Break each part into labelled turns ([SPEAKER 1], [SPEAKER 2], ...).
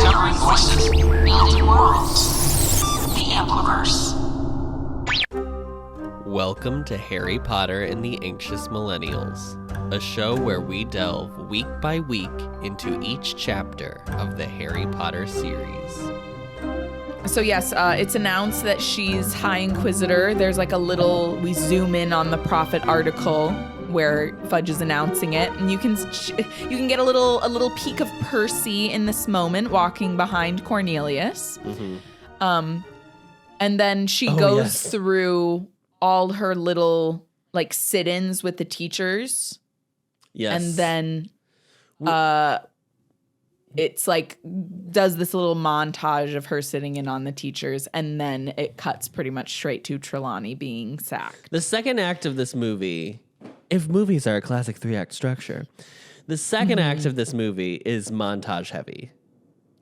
[SPEAKER 1] Discovering voices, building worlds. The Ampliverse.
[SPEAKER 2] Welcome to Harry Potter and the Anxious Millennials, a show where we delve week by week into each chapter of the Harry Potter series.
[SPEAKER 3] So yes, it's announced that she's High Inquisitor. There's like we zoom in on the Prophet article where Fudge is announcing it, and you can get a little peek of Percy in this moment walking behind Cornelius. Mm-hmm. And then she goes through all her little like sit-ins with the teachers. Yes. And then it's like does this little montage of her sitting in on the teachers, and then it cuts pretty much straight to Trelawney being sacked.
[SPEAKER 2] The second act of this movie, if movies are a classic 3-act structure, the second act of this movie is montage heavy.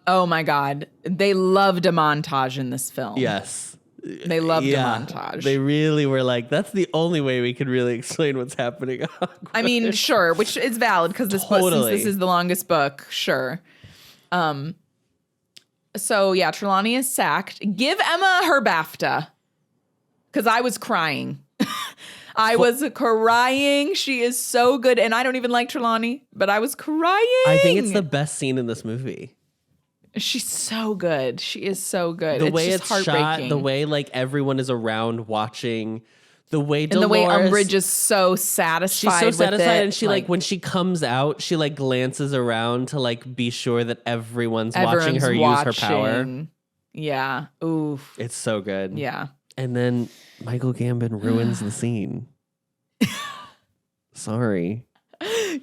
[SPEAKER 3] Oh my God. They loved a montage in this film.
[SPEAKER 2] Yes.
[SPEAKER 3] They loved a montage.
[SPEAKER 2] They really were like, that's the only way we can really explain what's happening.
[SPEAKER 3] I mean, sure, which is valid because this book, since this is the longest book, sure. So yeah, Trelawney is sacked. Give Emma her BAFTA. Because I was crying. I was crying. She is so good. And I don't even like Trelawney, but I was crying.
[SPEAKER 2] I think it's the best scene in this movie.
[SPEAKER 3] She's so good. She is so good.
[SPEAKER 2] The way it's shot, the way like everyone is around watching, the way Dolores,
[SPEAKER 3] and the way Umbridge is so satisfied.
[SPEAKER 2] She's so
[SPEAKER 3] with
[SPEAKER 2] satisfied,
[SPEAKER 3] it.
[SPEAKER 2] and she like when she comes out, she like glances around to like be sure that everyone's watching her use her power.
[SPEAKER 3] Yeah. Oof.
[SPEAKER 2] It's so good.
[SPEAKER 3] Yeah.
[SPEAKER 2] And then Michael Gambon ruins the scene. Sorry.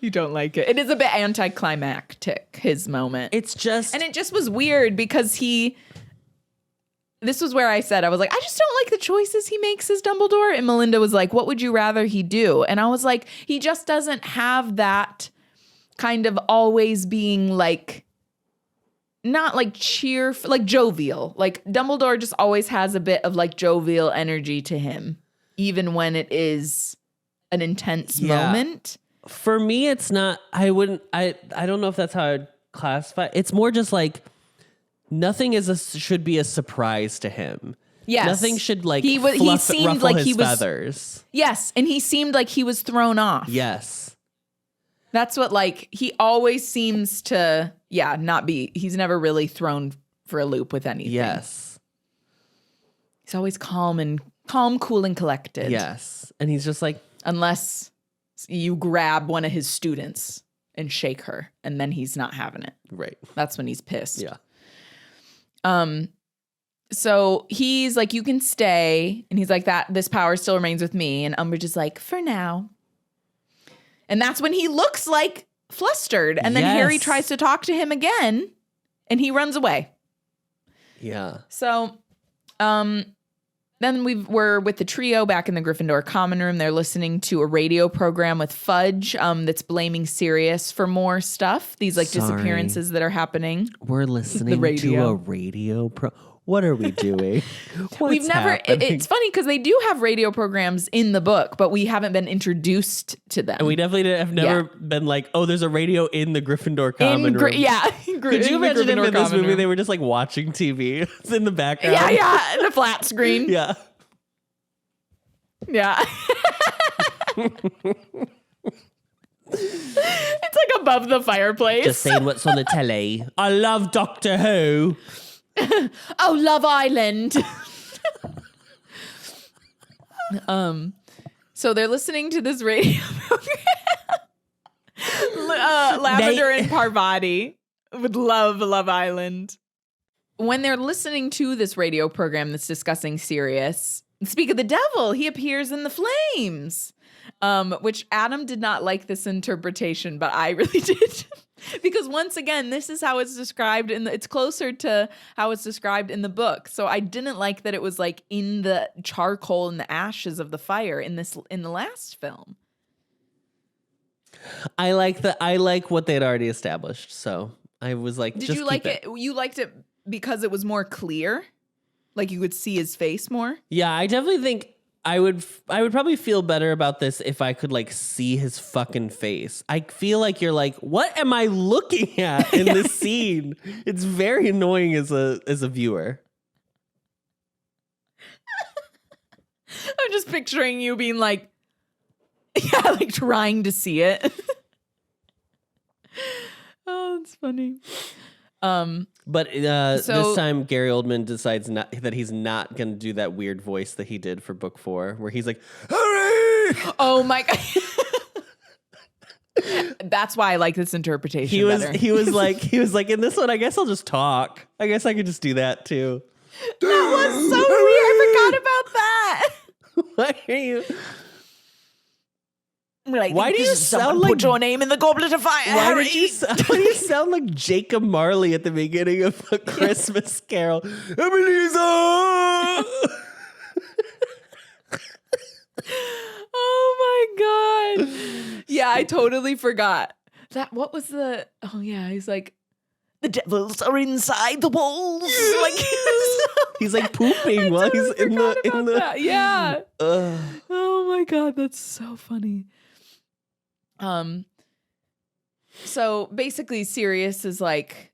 [SPEAKER 3] You don't like it. It is a bit anticlimactic, his moment.
[SPEAKER 2] It's just...
[SPEAKER 3] And it just was weird because this was where I said, I was like, I just don't like the choices he makes as Dumbledore. And Melinda was like, what would you rather he do? And I was like, he just doesn't have that kind of always being like, not like cheerful, like jovial. Like Dumbledore just always has a bit of like jovial energy to him, even when it is an intense moment.
[SPEAKER 2] For me, it's not, I don't know if that's how I'd classify. It's more just like nothing should be a surprise to him.
[SPEAKER 3] Yes.
[SPEAKER 2] Nothing should like
[SPEAKER 3] seemed
[SPEAKER 2] ruffle
[SPEAKER 3] like
[SPEAKER 2] his
[SPEAKER 3] he was,
[SPEAKER 2] feathers.
[SPEAKER 3] Yes. And he seemed like he was thrown off.
[SPEAKER 2] Yes.
[SPEAKER 3] That's what like, he always seems to, he's never really thrown for a loop with anything.
[SPEAKER 2] Yes.
[SPEAKER 3] He's always calm, cool, and collected.
[SPEAKER 2] Yes. And he's just like,
[SPEAKER 3] unless you grab one of his students and shake her, and then he's not having it.
[SPEAKER 2] Right.
[SPEAKER 3] That's when he's pissed.
[SPEAKER 2] Yeah.
[SPEAKER 3] So he's like, you can stay. And he's like, this power still remains with me. And Umbridge is like, for now. And that's when he looks like flustered. And then Harry tries to talk to him again, and he runs away.
[SPEAKER 2] Yeah.
[SPEAKER 3] So, then we're with the trio back in the Gryffindor common room. They're listening to a radio program with Fudge that's blaming Sirius for more stuff. These like disappearances that are happening.
[SPEAKER 2] We're listening to a radio What are we doing?
[SPEAKER 3] We've never.
[SPEAKER 2] Happening?
[SPEAKER 3] It's funny because they do have radio programs in the book, but we haven't been introduced to them.
[SPEAKER 2] And we definitely have never been like, oh, there's a radio in the Gryffindor common room.
[SPEAKER 3] Yeah.
[SPEAKER 2] Could you imagine if in this movie they were just like watching TV? It's in the background.
[SPEAKER 3] Yeah, the flat screen.
[SPEAKER 2] Yeah.
[SPEAKER 3] Yeah. It's like above the fireplace.
[SPEAKER 2] Just saying what's on the telly. I love Doctor Who.
[SPEAKER 3] Oh, Love Island. So they're listening to this radio program. Lavender and Parvati would love Love Island. When they're listening to this radio program that's discussing Sirius, speak of the devil, he appears in the flames. Which Adam did not like this interpretation, but I really did. Because once again, this is how it's described it's closer to how it's described in the book. So I didn't like that it was like in the charcoal and the ashes of the fire in the last film.
[SPEAKER 2] I like what they'd already established. So I was like,
[SPEAKER 3] did you like it? You liked it because it was more clear? Like you could see his face more?
[SPEAKER 2] Yeah, I definitely think I would probably feel better about this if I could like see his fucking face. I feel like you're like, what am I looking at in this scene? It's very annoying as a viewer.
[SPEAKER 3] I'm just picturing you being like, yeah, like trying to see it. Oh, it's funny.
[SPEAKER 2] But this time Gary Oldman decides that he's not going to do that weird voice that he did for book 4, where he's like, "Harry!"
[SPEAKER 3] Oh my God. That's why I like this interpretation better.
[SPEAKER 2] He was like, in this one, I guess I'll just talk. I guess I could just do that too.
[SPEAKER 3] That was so weird. I forgot about that.
[SPEAKER 2] Why are you?
[SPEAKER 3] Like,
[SPEAKER 2] why do you sound like
[SPEAKER 3] put your name in the goblet of fire?
[SPEAKER 2] Why
[SPEAKER 3] Harry?
[SPEAKER 2] do you sound like Jacob Marley at the beginning of A Christmas Carol? Ebenezer!
[SPEAKER 3] Oh my God. Yeah, I totally forgot. That what was the oh yeah, he's like the devils are inside the walls. Like
[SPEAKER 2] he's like pooping while he's in the
[SPEAKER 3] that. Yeah. Oh my God, that's so funny. So basically Sirius is like,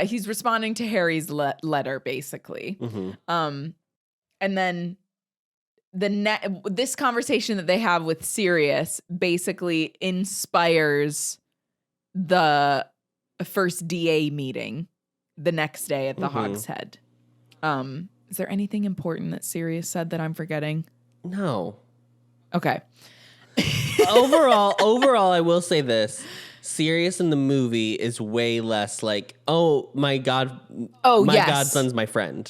[SPEAKER 3] he's responding to Harry's letter basically.
[SPEAKER 2] Mm-hmm.
[SPEAKER 3] And then this conversation that they have with Sirius basically inspires the first DA meeting the next day at the Hogshead. Is there anything important that Sirius said that I'm forgetting?
[SPEAKER 2] No.
[SPEAKER 3] Okay.
[SPEAKER 2] Overall, I will say this. Sirius in the movie is way less like, oh my God. Oh, my godson's my friend.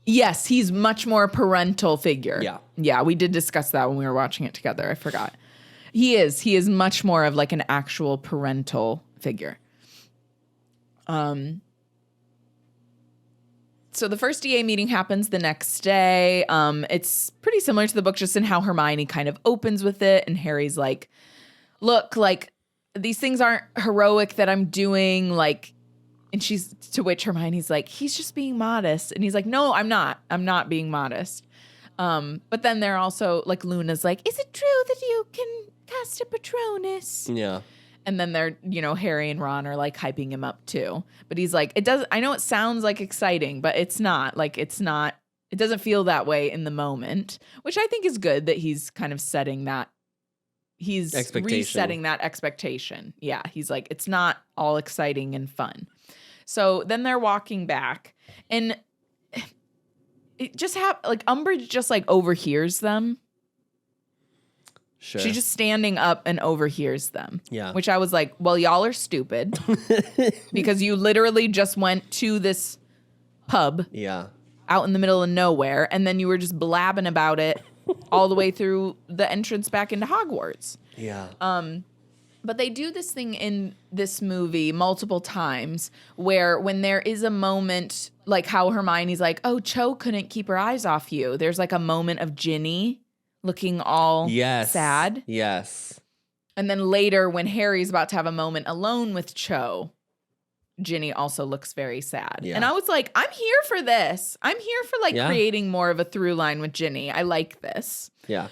[SPEAKER 3] Yes, he's much more a parental figure.
[SPEAKER 2] Yeah.
[SPEAKER 3] Yeah, we did discuss that when we were watching it together. I forgot. He is much more of like an actual parental figure. So the first DA meeting happens the next day. It's pretty similar to the book, just in how Hermione kind of opens with it. And Harry's like, look, like, these things aren't heroic that I'm doing. Like, and to which Hermione's like, he's just being modest. And he's like, no, I'm not. I'm not being modest. But then they're also, like, Luna's like, is it true that you can cast a Patronus?
[SPEAKER 2] Yeah.
[SPEAKER 3] And then they're, Harry and Ron are like hyping him up too. But he's like, I know it sounds like exciting, but it's not. Like, it doesn't feel that way in the moment, which I think is good that he's kind of setting that. He's resetting that expectation. Yeah. He's like, it's not all exciting and fun. So then they're walking back and it just Umbridge just like overhears them.
[SPEAKER 2] Sure.
[SPEAKER 3] She's just standing up and overhears them.
[SPEAKER 2] Yeah.
[SPEAKER 3] Which I was like, well, y'all are stupid because you literally just went to this pub out in the middle of nowhere and then you were just blabbing about it all the way through the entrance back into Hogwarts.
[SPEAKER 2] Yeah.
[SPEAKER 3] But they do this thing in this movie multiple times where when there is a moment like how Hermione's like, oh, Cho couldn't keep her eyes off you. There's like a moment of Ginny looking all sad.
[SPEAKER 2] Yes.
[SPEAKER 3] And then later when Harry's about to have a moment alone with Cho, Ginny also looks very sad. Yeah. And I was like, I'm here for this. I'm here for creating more of a through line with Ginny. I like this.
[SPEAKER 2] Yeah.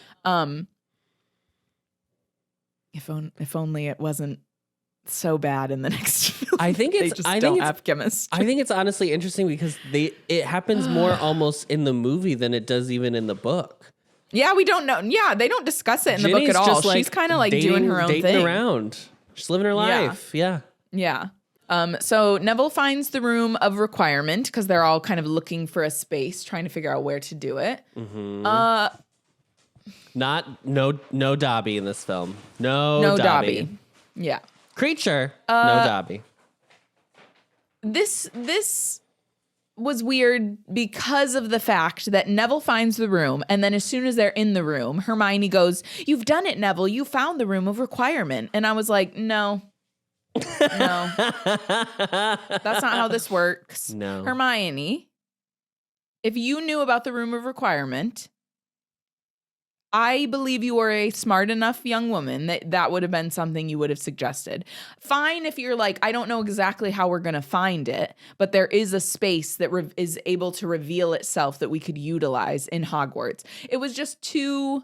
[SPEAKER 3] If only it wasn't so bad in the next film.
[SPEAKER 2] I think it's
[SPEAKER 3] have chemistry.
[SPEAKER 2] I think it's honestly interesting because it happens more almost in the movie than it does even in the book.
[SPEAKER 3] Yeah, we don't know. Yeah, they don't discuss it in the book at all.
[SPEAKER 2] Just,
[SPEAKER 3] she's kind of like doing her own thing.
[SPEAKER 2] Dating around. Just living her life. Yeah.
[SPEAKER 3] Yeah. So Neville finds the room of requirement because they're all kind of looking for a space, trying to figure out where to do it.
[SPEAKER 2] Mm-hmm. No Dobby in this film. No
[SPEAKER 3] Dobby. Yeah.
[SPEAKER 2] Creature. No Dobby.
[SPEAKER 3] This was weird because of the fact that Neville finds the room, and then as soon as they're in the room, Hermione goes, "You've done it, Neville. You found the room of requirement." And I was like, no. That's not how this works.
[SPEAKER 2] No.
[SPEAKER 3] Hermione, if you knew about the room of requirement, I believe you are a smart enough young woman that would have been something you would have suggested. Fine if you're like, I don't know exactly how we're going to find it, but there is a space that is able to reveal itself that we could utilize in Hogwarts. It was just too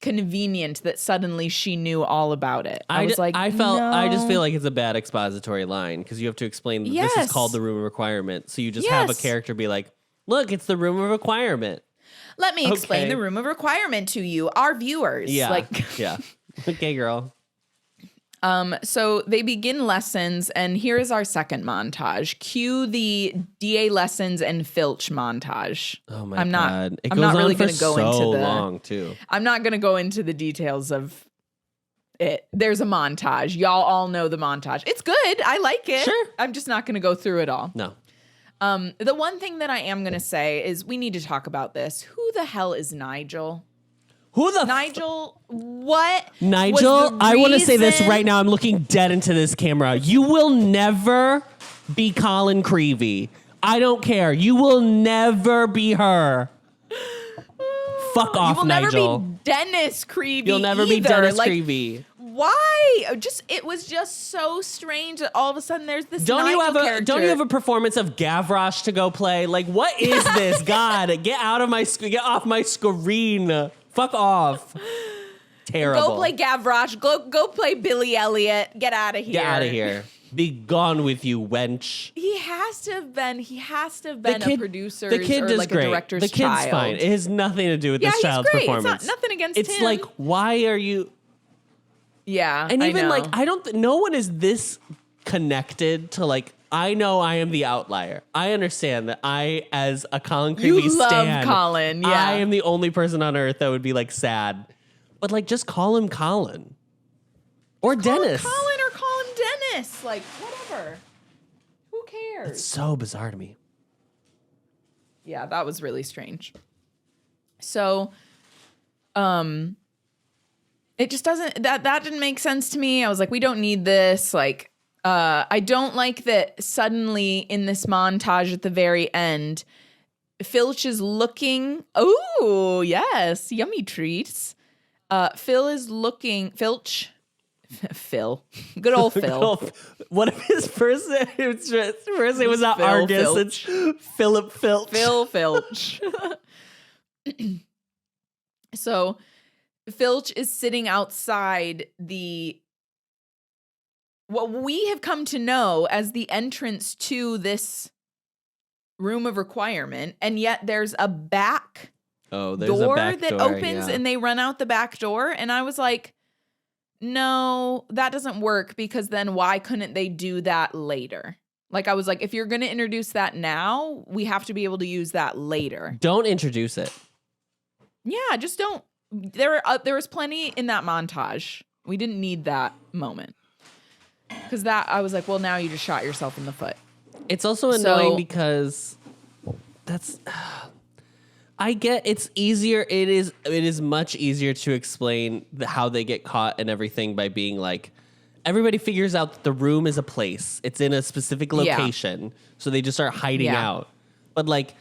[SPEAKER 3] convenient that suddenly she knew all about it. I just
[SPEAKER 2] feel like it's a bad expository line because you have to explain that this is called the room of requirement. So you just have a character be like, look, it's the room of requirement.
[SPEAKER 3] Let me explain the room of requirement to you, our viewers.
[SPEAKER 2] Yeah. Yeah. Okay, girl.
[SPEAKER 3] So they begin lessons, and here is our second montage. Cue the DA lessons and Filch montage.
[SPEAKER 2] Oh my God.
[SPEAKER 3] I'm not really going to go into
[SPEAKER 2] so long too.
[SPEAKER 3] I'm not going to go into the details of it. There's a montage. Y'all all know the montage. It's good. I like it.
[SPEAKER 2] Sure.
[SPEAKER 3] I'm just not going to go through it all.
[SPEAKER 2] No.
[SPEAKER 3] The one thing that I am going to say is we need to talk about this. Who the hell is Nigel? Nigel, what?
[SPEAKER 2] Nigel, I want to say this right now. I'm looking dead into this camera. You will never be Colin Creevy. I don't care. You will never be her. Fuck off, Nigel.
[SPEAKER 3] You will never be Dennis Creevy.
[SPEAKER 2] You'll never be Dennis Creevy.
[SPEAKER 3] Why? It was just so strange that all of a sudden there's this Nigel character.
[SPEAKER 2] Don't you have a performance of Gavroche to go play? Like, what is this? God, get off my screen. Fuck off. Terrible.
[SPEAKER 3] Go play Gavroche. Go play Billy Elliot. Get out of here.
[SPEAKER 2] Get out of here. Be gone with you, wench.
[SPEAKER 3] He has to have been a producer
[SPEAKER 2] the kid
[SPEAKER 3] or
[SPEAKER 2] is
[SPEAKER 3] like
[SPEAKER 2] great.
[SPEAKER 3] a director's
[SPEAKER 2] the kid's
[SPEAKER 3] child.
[SPEAKER 2] fine. It has nothing to do with this child's
[SPEAKER 3] great.
[SPEAKER 2] performance.
[SPEAKER 3] It's nothing against him.
[SPEAKER 2] It's like, why are you...
[SPEAKER 3] Yeah,
[SPEAKER 2] and even
[SPEAKER 3] I know.
[SPEAKER 2] no one is this connected to like, I know I am the outlier. I understand that I, as a Colin Creevy stan,
[SPEAKER 3] Colin, yeah.
[SPEAKER 2] I am the only person on earth that would be like sad. But like, just call him Colin. Or Dennis.
[SPEAKER 3] Colin or call him Dennis. Like, whatever. Who cares?
[SPEAKER 2] It's so bizarre to me.
[SPEAKER 3] Yeah, that was really strange. So, it just doesn't, that didn't make sense to me. I was like, we don't need this. Like, I don't like that suddenly in this montage at the very end, Filch is looking, oh, yes, yummy treats. Phil, good old Phil.
[SPEAKER 2] What if his first name was not Argus,
[SPEAKER 3] Filch.
[SPEAKER 2] it's Philip Filch.
[SPEAKER 3] Phil Filch. So Filch is sitting outside what we have come to know as the entrance to this room of requirement, and yet there's a back
[SPEAKER 2] door
[SPEAKER 3] that opens and they run out the back door, and I was like, no, that doesn't work, because then why couldn't they do that later? Like, I was like, if you're going to introduce that now, we have to be able to use that later.
[SPEAKER 2] Don't introduce it.
[SPEAKER 3] Yeah, just don't. There was plenty in that montage. We didn't need that moment. Because I was like, well, now you just shot yourself in the foot.
[SPEAKER 2] It's also annoying because I get it's easier. It is much easier to explain how they get caught and everything by being like, everybody figures out that the room is a place. It's in a specific location. So they just start hiding out. But like,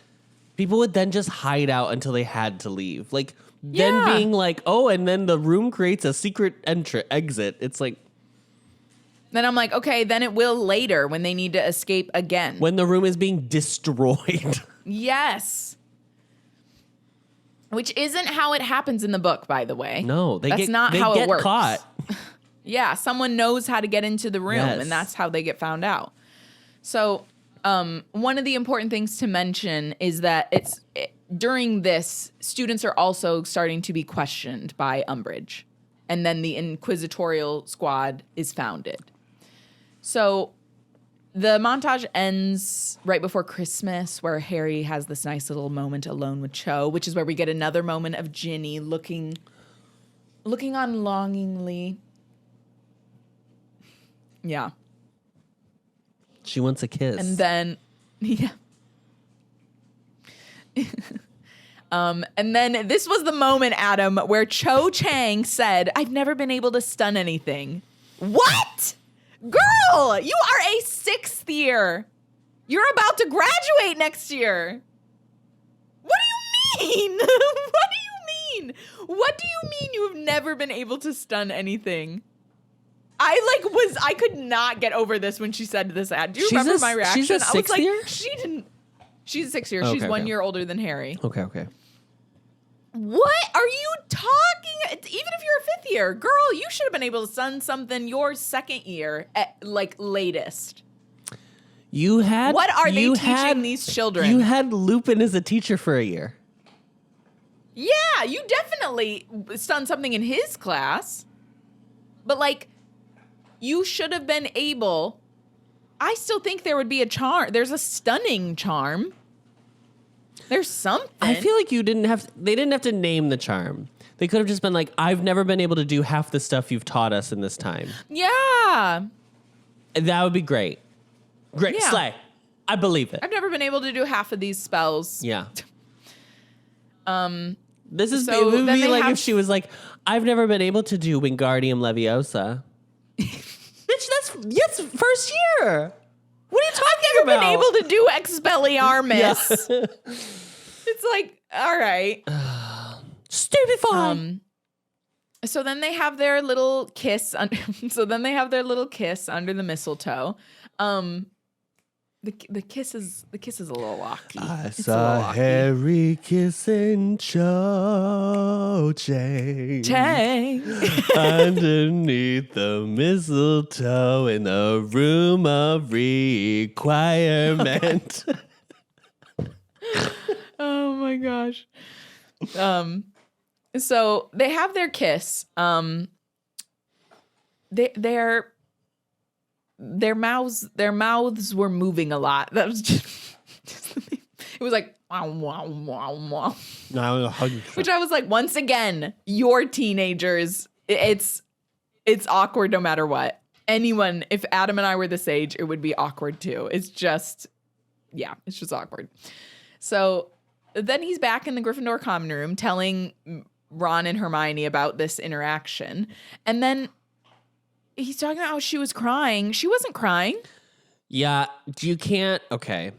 [SPEAKER 2] people would then just hide out until they had to leave. Like, then being like, oh, and then the room creates a secret exit. It's like,
[SPEAKER 3] then I'm like, okay, then it will later when they need to escape again.
[SPEAKER 2] When the room is being destroyed.
[SPEAKER 3] Yes. Which isn't how it happens in the book, by the way.
[SPEAKER 2] No,
[SPEAKER 3] that's not how it works.
[SPEAKER 2] Caught.
[SPEAKER 3] Yeah, someone knows how to get into the room, and that's how they get found out. So, one of the important things to mention is that during this, students are also starting to be questioned by Umbridge, and then the inquisitorial squad is founded. So the montage ends right before Christmas, where Harry has this nice little moment alone with Cho, which is where we get another moment of Ginny looking on longingly. Yeah.
[SPEAKER 2] She wants a kiss.
[SPEAKER 3] And then, yeah. And then this was the moment, Adam, where Cho Chang said, "I've never been able to stun anything." What? Girl, you are a 6th year. You're about to graduate next year. What do you mean? What do you mean? What do you mean you have never been able to stun anything? I could not get over this when she said this ad. Do you remember my reaction?
[SPEAKER 2] She's a sixth year?
[SPEAKER 3] She didn't. She's a 6th year.
[SPEAKER 2] Okay,
[SPEAKER 3] She's 1 year older than Harry.
[SPEAKER 2] Okay.
[SPEAKER 3] What are you talking? Even if you're a 5th year, girl, you should have been able to stun something your 2nd year at latest. What are they teaching these children?
[SPEAKER 2] You had Lupin as a teacher for a year.
[SPEAKER 3] Yeah, you definitely stunned something in his class. But you should have been able. I still think there would be a charm. There's a stunning charm. There's something.
[SPEAKER 2] I feel like they didn't have to name the charm. They could have just been like, I've never been able to do half the stuff you've taught us in this time.
[SPEAKER 3] Yeah.
[SPEAKER 2] That would be great. Great.
[SPEAKER 3] Yeah.
[SPEAKER 2] Slay. I believe it.
[SPEAKER 3] I've never been able to do half of these spells.
[SPEAKER 2] Yeah. It
[SPEAKER 3] So
[SPEAKER 2] would
[SPEAKER 3] then
[SPEAKER 2] be
[SPEAKER 3] they
[SPEAKER 2] like
[SPEAKER 3] have-
[SPEAKER 2] if she was like, I've never been able to do Wingardium Leviosa. Bitch, that's first year. What are you talking
[SPEAKER 3] I've never
[SPEAKER 2] about?
[SPEAKER 3] been able to do Expelliarmus.
[SPEAKER 2] Yeah.
[SPEAKER 3] It's like, all right.
[SPEAKER 2] Stupid fun.
[SPEAKER 3] So then they have their little kiss. So then they have their little kiss under the mistletoe. The kiss is a little rocky.
[SPEAKER 2] I
[SPEAKER 3] It's a
[SPEAKER 2] saw
[SPEAKER 3] little rocky.
[SPEAKER 2] Harry kissing Cho Chang underneath the mistletoe in a room of requirement.
[SPEAKER 3] Oh my gosh. So they have their kiss. Their mouths were moving a lot. That was just it was like wow, wow, wow, wow. Which I was like, once again, you're teenagers. It's awkward no matter what. Anyone, if Adam and I were this age, it would be awkward too. It's just awkward. So then he's back in the Gryffindor common room telling Ron and Hermione about this interaction. And then he's talking about how she was crying. She wasn't crying.
[SPEAKER 2] Yeah, you can't. Okay.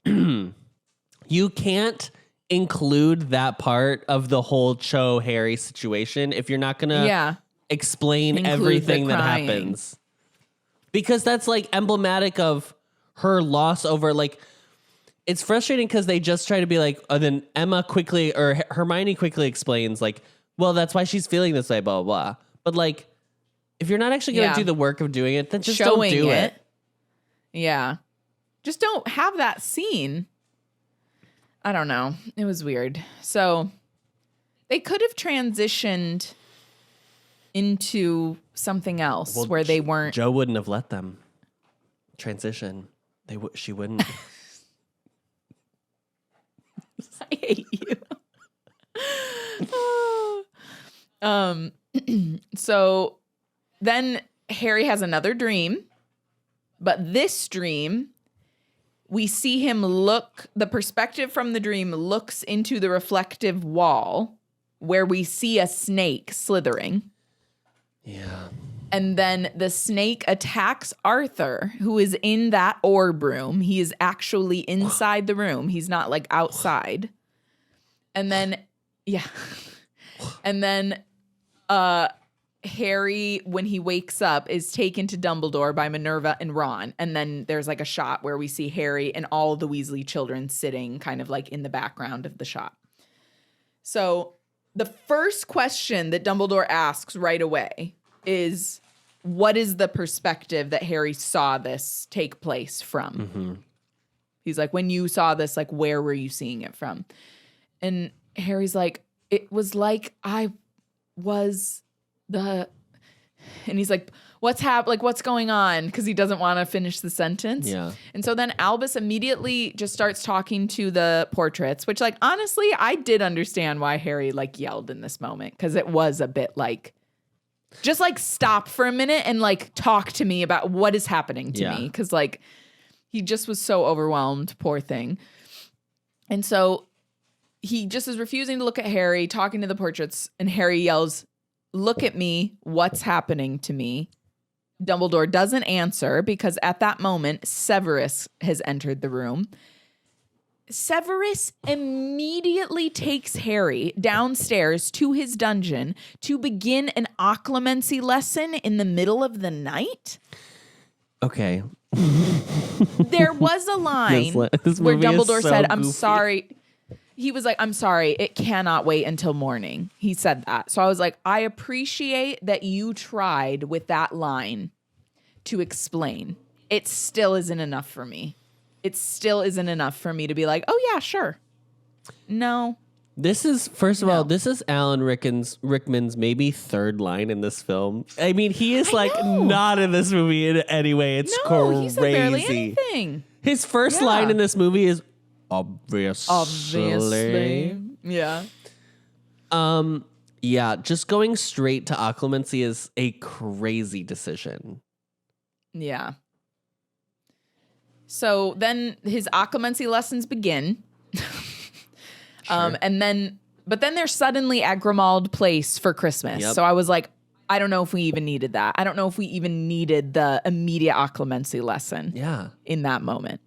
[SPEAKER 2] You can't include that part of the whole Cho Harry situation if you're not going to explain
[SPEAKER 3] Include
[SPEAKER 2] everything
[SPEAKER 3] the
[SPEAKER 2] that
[SPEAKER 3] crying.
[SPEAKER 2] happens. Because that's emblematic of her loss over it's frustrating because they just try to be like, then Emma quickly or Hermione quickly explains well, that's why she's feeling this way, blah, blah, blah. But if you're not actually going to do the work of doing it, then just
[SPEAKER 3] Showing
[SPEAKER 2] don't do it.
[SPEAKER 3] Yeah. Just don't have that scene. I don't know. It was weird. So they could have transitioned into something else where they weren't.
[SPEAKER 2] Joe wouldn't have let them transition. She wouldn't.
[SPEAKER 3] I hate you. So then Harry has another dream, but this dream, we see him the perspective from the dream looks into the reflective wall where we see a snake slithering.
[SPEAKER 2] Yeah.
[SPEAKER 3] And then the snake attacks Arthur, who is in that orb room. He is actually inside the room. He's not outside. And then, And then Harry, when he wakes up, is taken to Dumbledore by Minerva and Ron. And then there's a shot where we see Harry and all the Weasley children sitting kind of in the background of the shot. So the first question that Dumbledore asks right away is, what is the perspective that Harry saw this take place from?
[SPEAKER 2] Mm-hmm.
[SPEAKER 3] He's like, when you saw this, where were you seeing it from? And Harry's like, it was I was and he's like, what's what's going on? Because he doesn't want to finish the sentence.
[SPEAKER 2] Yeah.
[SPEAKER 3] And so then Albus immediately just starts talking to the portraits, which honestly, I did understand why Harry yelled in this moment, because it was a bit just stop for a minute and talk to me about what is happening to me. Because he just was so overwhelmed, poor thing. And so he just is refusing to look at Harry, talking to the portraits, and Harry yells, "Look at me, what's happening to me?" Dumbledore doesn't answer because at that moment, Severus has entered the room. Severus immediately takes Harry downstairs to his dungeon to begin an occlumency lesson in the middle of the night.
[SPEAKER 2] Okay.
[SPEAKER 3] There was a line
[SPEAKER 2] This
[SPEAKER 3] where
[SPEAKER 2] movie is
[SPEAKER 3] Dumbledore
[SPEAKER 2] so
[SPEAKER 3] said, I'm
[SPEAKER 2] goofy.
[SPEAKER 3] sorry. He was like, I'm sorry, it cannot wait until morning. He said that. So I was like, I appreciate that you tried with that line to explain. It still isn't enough for me. It still isn't enough for me to be like, oh yeah, sure. No.
[SPEAKER 2] This is, first of all, this is Alan Rickman's maybe third line in this film. I mean, he is not in this movie in any way. It's crazy.
[SPEAKER 3] He said barely anything.
[SPEAKER 2] His first line in this movie is obviously.
[SPEAKER 3] Yeah.
[SPEAKER 2] Yeah, just going straight to occlumency is a crazy decision.
[SPEAKER 3] Yeah. So then his occlumency lessons begin.
[SPEAKER 2] Sure.
[SPEAKER 3] But then they're suddenly at Grimmauld Place for Christmas.
[SPEAKER 2] Yep.
[SPEAKER 3] So I was like, I don't know if we even needed that. I don't know if we even needed the immediate occlumency lesson.
[SPEAKER 2] Yeah.
[SPEAKER 3] In that moment.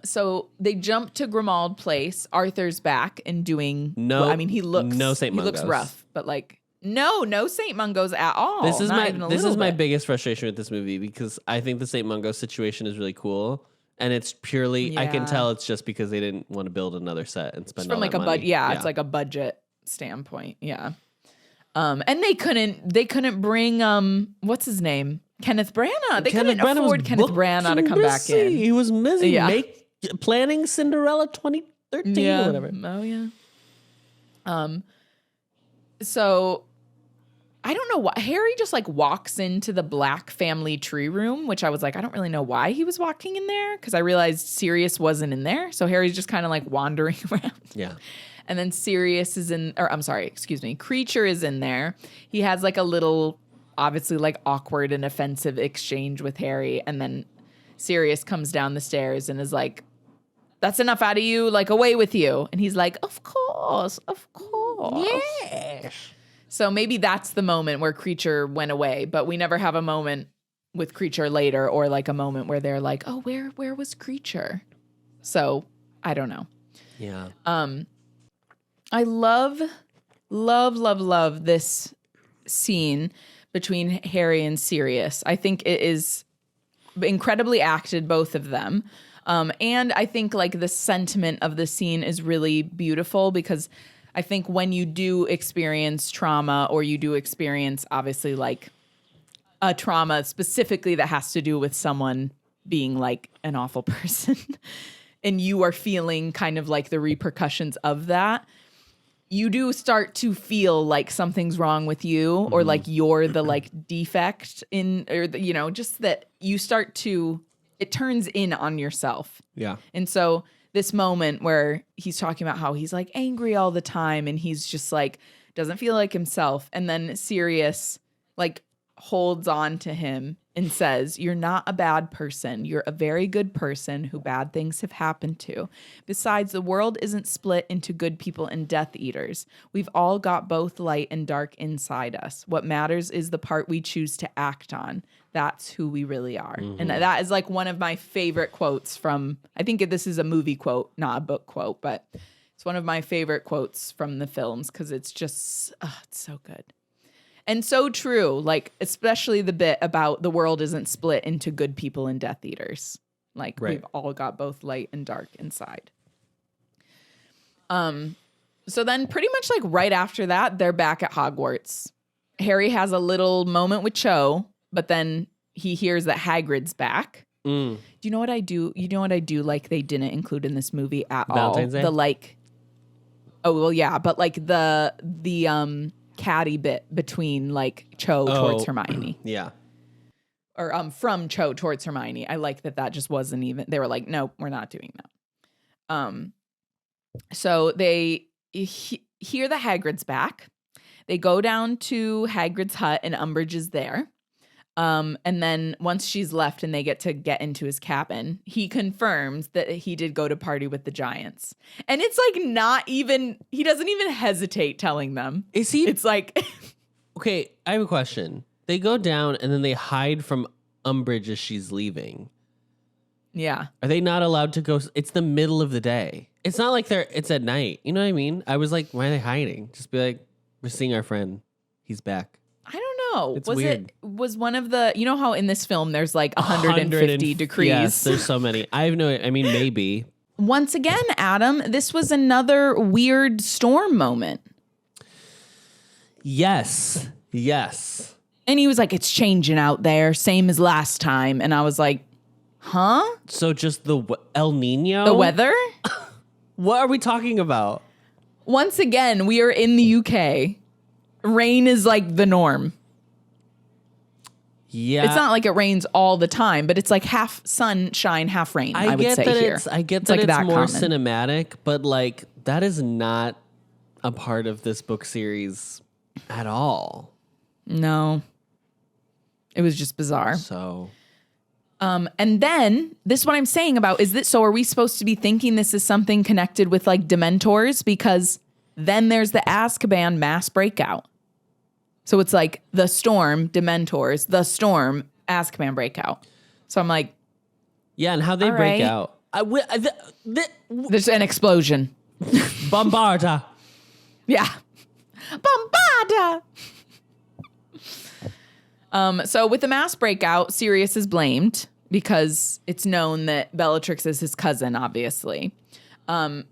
[SPEAKER 3] So they jump to Grimmauld Place. Arthur's back and doing he looks
[SPEAKER 2] St. Mungo's.
[SPEAKER 3] Looks rough, but like no St. Mungo's at all.
[SPEAKER 2] This is
[SPEAKER 3] Not
[SPEAKER 2] my
[SPEAKER 3] bit.
[SPEAKER 2] biggest frustration with this movie because I think the St. Mungo situation is really cool. And it's purely, I can
[SPEAKER 3] Yeah.
[SPEAKER 2] tell it's just because they didn't want to build another set and spend
[SPEAKER 3] It's from
[SPEAKER 2] all
[SPEAKER 3] like
[SPEAKER 2] that
[SPEAKER 3] a
[SPEAKER 2] money.
[SPEAKER 3] budget. It's like a budget standpoint. Yeah. And they couldn't bring what's his name? Kenneth Branagh. They couldn't afford Kenneth Branagh to come back in.
[SPEAKER 2] He was busy
[SPEAKER 3] Yeah.
[SPEAKER 2] planning Cinderella 2013 or whatever.
[SPEAKER 3] Oh yeah. So I don't know why Harry just like walks into the Black family tree room, which I was like, I don't really know why he was walking in there because I realized Sirius wasn't in there. So Harry's just kind of like wandering around.
[SPEAKER 2] Yeah.
[SPEAKER 3] And then Creature is in there. He has like a little, obviously like awkward and offensive exchange with Harry. And then Sirius comes down the stairs and is like, that's enough out of you, like away with you. And he's like, of course.
[SPEAKER 2] Yes.
[SPEAKER 3] So maybe that's the moment where Creature went away, but we never have a moment with Creature later or like a moment where they're like, oh, where was Creature? So I don't know.
[SPEAKER 2] Yeah.
[SPEAKER 3] I love this scene between Harry and Sirius. I think it is incredibly acted, both of them. And I think like the sentiment of the scene is really beautiful because I think when you do experience trauma or you do experience obviously like a trauma specifically that has to do with someone being like an awful person and you are feeling kind of like the repercussions of that, you do start to feel like something's wrong with you or like you're the like defect in, or the, just that you start to, it turns in on yourself.
[SPEAKER 2] Yeah.
[SPEAKER 3] And so this moment where he's talking about how he's like angry all the time and he's just like, doesn't feel like himself. And then Sirius like holds on to him and says, you're not a bad person. You're a very good person who bad things have happened to. Besides, the world isn't split into good people and Death Eaters. We've all got both light and dark inside us. What matters is the part we choose to act on. That's who we really are. Mm-hmm. And that is like one of my favorite quotes from, I think this is a movie quote, not a book quote, but it's one of my favorite quotes from the films because it's just, it's so good. And so true, like, especially the bit about the world isn't split into good people and Death Eaters. Like, We've all got both light and dark inside. So then pretty much like right after that, they're back at Hogwarts. Harry has a little moment with Cho, but then he hears that Hagrid's back. Do you know what I do? You know what I do like they didn't include in this movie at
[SPEAKER 2] Valentine's
[SPEAKER 3] all?
[SPEAKER 2] Day?
[SPEAKER 3] The like, oh, well, yeah, but like the catty bit between like Cho towards Hermione.
[SPEAKER 2] Yeah.
[SPEAKER 3] Or from Cho towards Hermione. I like that just wasn't even, they were like, nope, we're not doing that. So they hear the Hagrid's back. They go down to Hagrid's hut and Umbridge is there. And then once she's left and they get into his cabin, he confirms that he did go to party with the Giants. And it's like he doesn't even hesitate telling them.
[SPEAKER 2] Is he?
[SPEAKER 3] It's like,
[SPEAKER 2] okay, I have a question. They go down and then they hide from Umbridge as she's leaving.
[SPEAKER 3] Yeah.
[SPEAKER 2] Are they not allowed to go? It's the middle of the day. It's not like it's at night. You know what I mean? I was like, why are they hiding? Just be like, we're seeing our friend. He's back.
[SPEAKER 3] I don't know.
[SPEAKER 2] It's weird.
[SPEAKER 3] Was one of the, you know how in this film there's like 150 decrees?
[SPEAKER 2] Yes, there's so many. Maybe.
[SPEAKER 3] Once again, Adam, this was another weird storm moment.
[SPEAKER 2] Yes.
[SPEAKER 3] And he was like, it's changing out there, same as last time. And I was like, huh?
[SPEAKER 2] So just the El Nino?
[SPEAKER 3] The weather?
[SPEAKER 2] What are we talking about?
[SPEAKER 3] Once again, we are in the UK. Rain is like the norm.
[SPEAKER 2] Yeah.
[SPEAKER 3] It's not like it rains all the time, but it's like half sunshine, half rain, I would say here.
[SPEAKER 2] I get
[SPEAKER 3] It's
[SPEAKER 2] that
[SPEAKER 3] like
[SPEAKER 2] it's
[SPEAKER 3] that
[SPEAKER 2] more
[SPEAKER 3] common.
[SPEAKER 2] cinematic, but like that is not a part of this book series at all.
[SPEAKER 3] No. It was just bizarre.
[SPEAKER 2] So
[SPEAKER 3] And then this is what I'm saying about so are we supposed to be thinking this is something connected with like Dementors? Because then there's the Azkaban mass breakout. So it's like the storm, Dementors, the storm, Azkaban breakout. So I'm like,
[SPEAKER 2] yeah, and how they
[SPEAKER 3] all
[SPEAKER 2] break
[SPEAKER 3] right.
[SPEAKER 2] out.
[SPEAKER 3] There's an explosion.
[SPEAKER 2] Bombarda.
[SPEAKER 3] Yeah. Bombarda. So with the mass breakout, Sirius is blamed because it's known that Bellatrix is his cousin, obviously. Azkaban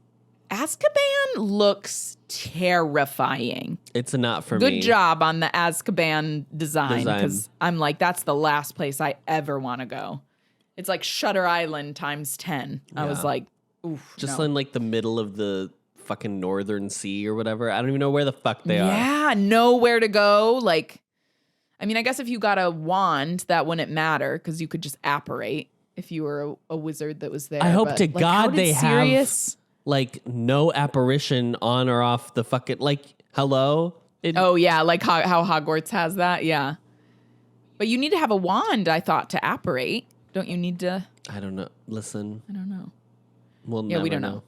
[SPEAKER 3] looks terrifying.
[SPEAKER 2] It's not for me.
[SPEAKER 3] Good job on the Azkaban design, because I'm like, that's the last place I ever want to go. It's like Shutter Island times 10. I was like, oof.
[SPEAKER 2] Just
[SPEAKER 3] no.
[SPEAKER 2] in like the middle of the fucking Northern Sea or whatever. I don't even know where the fuck they are.
[SPEAKER 3] Yeah, nowhere to go. Like, I mean, I guess if you got a wand, that wouldn't matter because you could just apparate if you were a wizard that was there.
[SPEAKER 2] I hope
[SPEAKER 3] But,
[SPEAKER 2] to
[SPEAKER 3] like,
[SPEAKER 2] God
[SPEAKER 3] how did
[SPEAKER 2] they
[SPEAKER 3] Sirius...
[SPEAKER 2] have like no apparition on or off the fucking, like, hello?
[SPEAKER 3] Oh, yeah, like how Hogwarts has that, yeah. But you need to have a wand, I thought, to apparate. Don't you need to?
[SPEAKER 2] I don't know. Listen.
[SPEAKER 3] I don't know.
[SPEAKER 2] We'll
[SPEAKER 3] Yeah, we
[SPEAKER 2] never
[SPEAKER 3] don't know.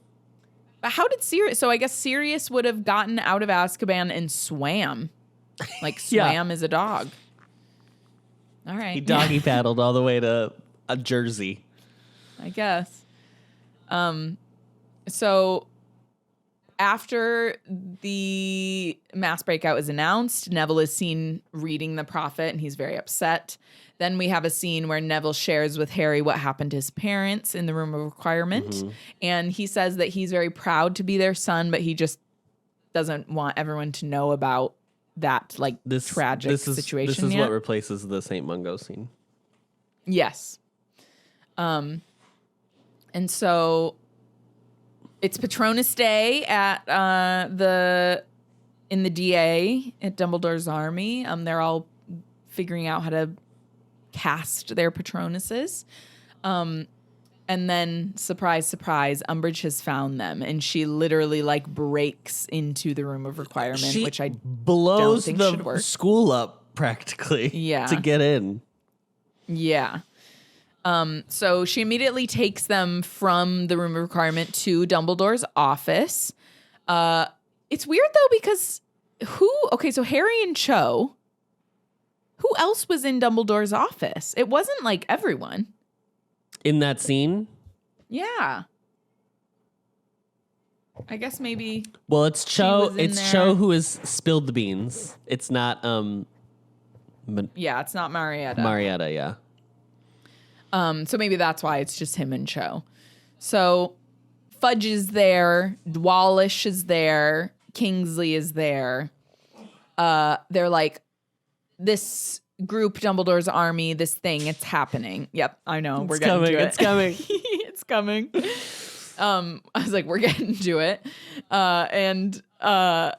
[SPEAKER 3] But how did Sirius... So I guess Sirius would have gotten out of Azkaban and swam. Like,
[SPEAKER 2] Yeah.
[SPEAKER 3] swam as a dog. All right.
[SPEAKER 2] He doggy paddled all the way to Jersey.
[SPEAKER 3] I guess. So after the mass breakout is announced, Neville is seen reading the prophet and he's very upset. Then we have a scene where Neville shares with Harry what happened to his parents in the room of requirement.
[SPEAKER 2] Mm-hmm.
[SPEAKER 3] And he says that he's very proud to be their son, but he just doesn't want everyone to know about that like tragic situation.
[SPEAKER 2] This is
[SPEAKER 3] yet.
[SPEAKER 2] what replaces the St. Mungo scene.
[SPEAKER 3] Yes. And so it's Patronus Day at in the DA at Dumbledore's army. They're all figuring out how to cast their Patronuses. And then, surprise, surprise, Umbridge has found them, and she literally like breaks into the room of requirement, which I
[SPEAKER 2] blows
[SPEAKER 3] don't think should work.
[SPEAKER 2] the school up practically.
[SPEAKER 3] Yeah.
[SPEAKER 2] To get in.
[SPEAKER 3] Yeah. So she immediately takes them from the room of requirement to Dumbledore's office. It's weird though, because so Harry and Cho, who else was in Dumbledore's office? It wasn't like everyone.
[SPEAKER 2] In that scene?
[SPEAKER 3] Yeah. I guess maybe.
[SPEAKER 2] Well, it's Cho.
[SPEAKER 3] was in
[SPEAKER 2] It's
[SPEAKER 3] there.
[SPEAKER 2] Cho who has spilled the beans. It's not
[SPEAKER 3] Yeah, it's not Marietta.
[SPEAKER 2] Marietta, yeah.
[SPEAKER 3] So maybe that's why it's just him and Cho. So Fudge is there, Dwalish is there, Kingsley is there. They're like, this group, Dumbledore's army, this thing, it's happening. Yep, I know. We're getting to it.
[SPEAKER 2] It's coming.
[SPEAKER 3] It's coming. I was like, we're getting to it. And the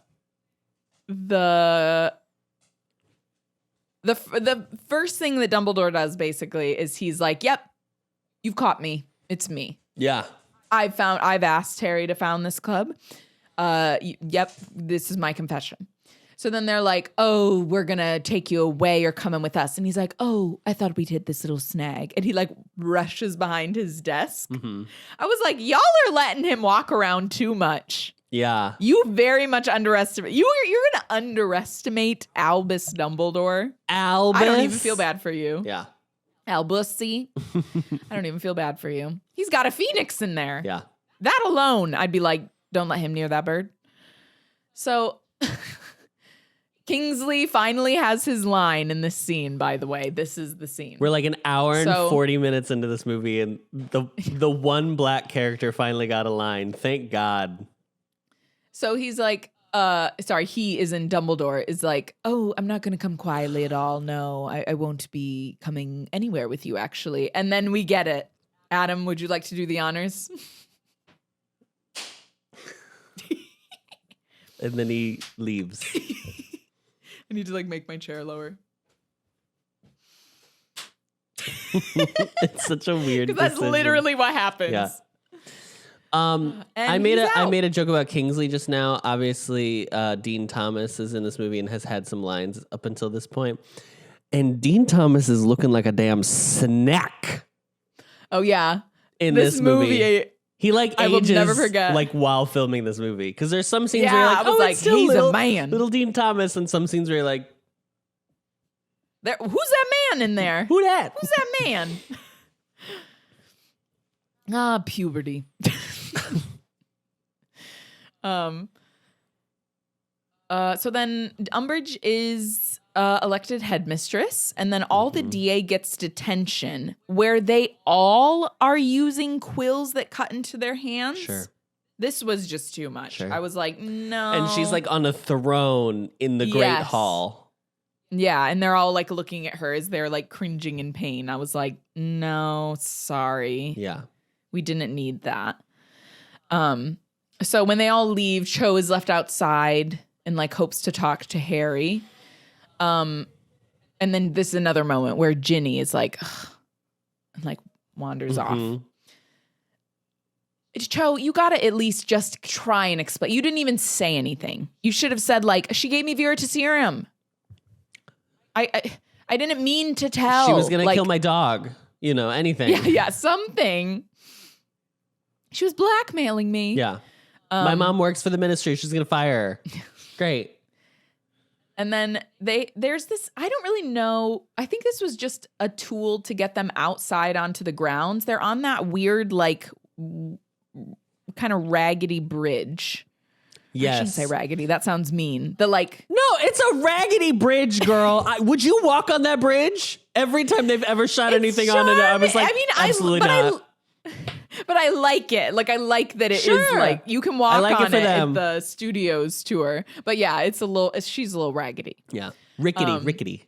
[SPEAKER 3] first thing that Dumbledore does basically is he's like, yep, you've caught me. It's me.
[SPEAKER 2] Yeah.
[SPEAKER 3] I've asked Harry to found this club. Yep, this is my confession. So then they're like, oh, we're going to take you away. You're coming with us. And he's like, oh, I thought we'd hit this little snag. And he like rushes behind his desk.
[SPEAKER 2] Mm-hmm.
[SPEAKER 3] I was like, y'all are letting him walk around too much.
[SPEAKER 2] Yeah.
[SPEAKER 3] You very much underestimate. You're going to underestimate Albus Dumbledore.
[SPEAKER 2] Albus.
[SPEAKER 3] I don't even feel bad for you.
[SPEAKER 2] Yeah.
[SPEAKER 3] Albus, see? I don't even feel bad for you. He's got a phoenix in there.
[SPEAKER 2] Yeah.
[SPEAKER 3] That alone, I'd be like, don't let him near that bird. So Kingsley finally has his line in this scene, by the way. This is the scene.
[SPEAKER 2] We're like an hour and 40 minutes into this movie, and the one black character finally got a line. Thank God.
[SPEAKER 3] So he's like, he is in Dumbledore, is like, oh, I'm not going to come quietly at all. No, I won't be coming anywhere with you, actually. And then we get it. Adam, would you like to do the honors?
[SPEAKER 2] And then he leaves.
[SPEAKER 3] I need to like make my chair lower.
[SPEAKER 2] It's such a weird
[SPEAKER 3] Because that's literally what happens.
[SPEAKER 2] Yeah. I made a joke about Kingsley just now. Obviously, Dean Thomas is in this movie and has had some lines up until this point. And Dean Thomas is looking like a damn snack.
[SPEAKER 3] Oh yeah,
[SPEAKER 2] in this movie. He like
[SPEAKER 3] I
[SPEAKER 2] ages
[SPEAKER 3] will never forget.
[SPEAKER 2] like while filming this movie because there's some scenes
[SPEAKER 3] Yeah,
[SPEAKER 2] where you're like,
[SPEAKER 3] I was
[SPEAKER 2] oh,
[SPEAKER 3] like,
[SPEAKER 2] it's still
[SPEAKER 3] he's
[SPEAKER 2] little,
[SPEAKER 3] a man.
[SPEAKER 2] little Dean Thomas, and some scenes where you're like,
[SPEAKER 3] who's that man in there?
[SPEAKER 2] who that?
[SPEAKER 3] Who's that man? Puberty. So then Umbridge is elected headmistress, and then all the DA gets detention where they all are using quills that cut into their hands.
[SPEAKER 2] Sure.
[SPEAKER 3] This was just too much.
[SPEAKER 2] Sure.
[SPEAKER 3] I was like, no.
[SPEAKER 2] And she's like on a throne in the Great
[SPEAKER 3] Yes.
[SPEAKER 2] Hall.
[SPEAKER 3] Yeah, and they're all like looking at her as they're like cringing in pain. I was like, no, sorry.
[SPEAKER 2] Yeah.
[SPEAKER 3] We didn't need that. So when they all leave, Cho is left outside and like hopes to talk to Harry. And then this is another moment where Ginny is like, ugh, and like wanders off. Cho, you gotta at least just try and explain. You didn't even say anything. You should have said like, she gave me Veritaserum. I didn't mean to tell.
[SPEAKER 2] She was gonna
[SPEAKER 3] like,
[SPEAKER 2] kill my dog. You know, anything.
[SPEAKER 3] Yeah, something. She was blackmailing me.
[SPEAKER 2] Yeah. My mom works for the ministry. She's gonna fire her. Great.
[SPEAKER 3] And then there's this, I don't really know. I think this was just a tool to get them outside onto the grounds. They're on that weird, like, kind of raggedy bridge.
[SPEAKER 2] Yes.
[SPEAKER 3] I shouldn't say raggedy. That sounds mean. The like.
[SPEAKER 2] No, it's a raggedy bridge, girl. Would you walk on that bridge? Every time they've ever shot anything on it, I was like, absolutely not.
[SPEAKER 3] But I like it. Like, I like that it is like, you can walk on it at the studios tour. But yeah, she's a little raggedy.
[SPEAKER 2] Yeah. Rickety.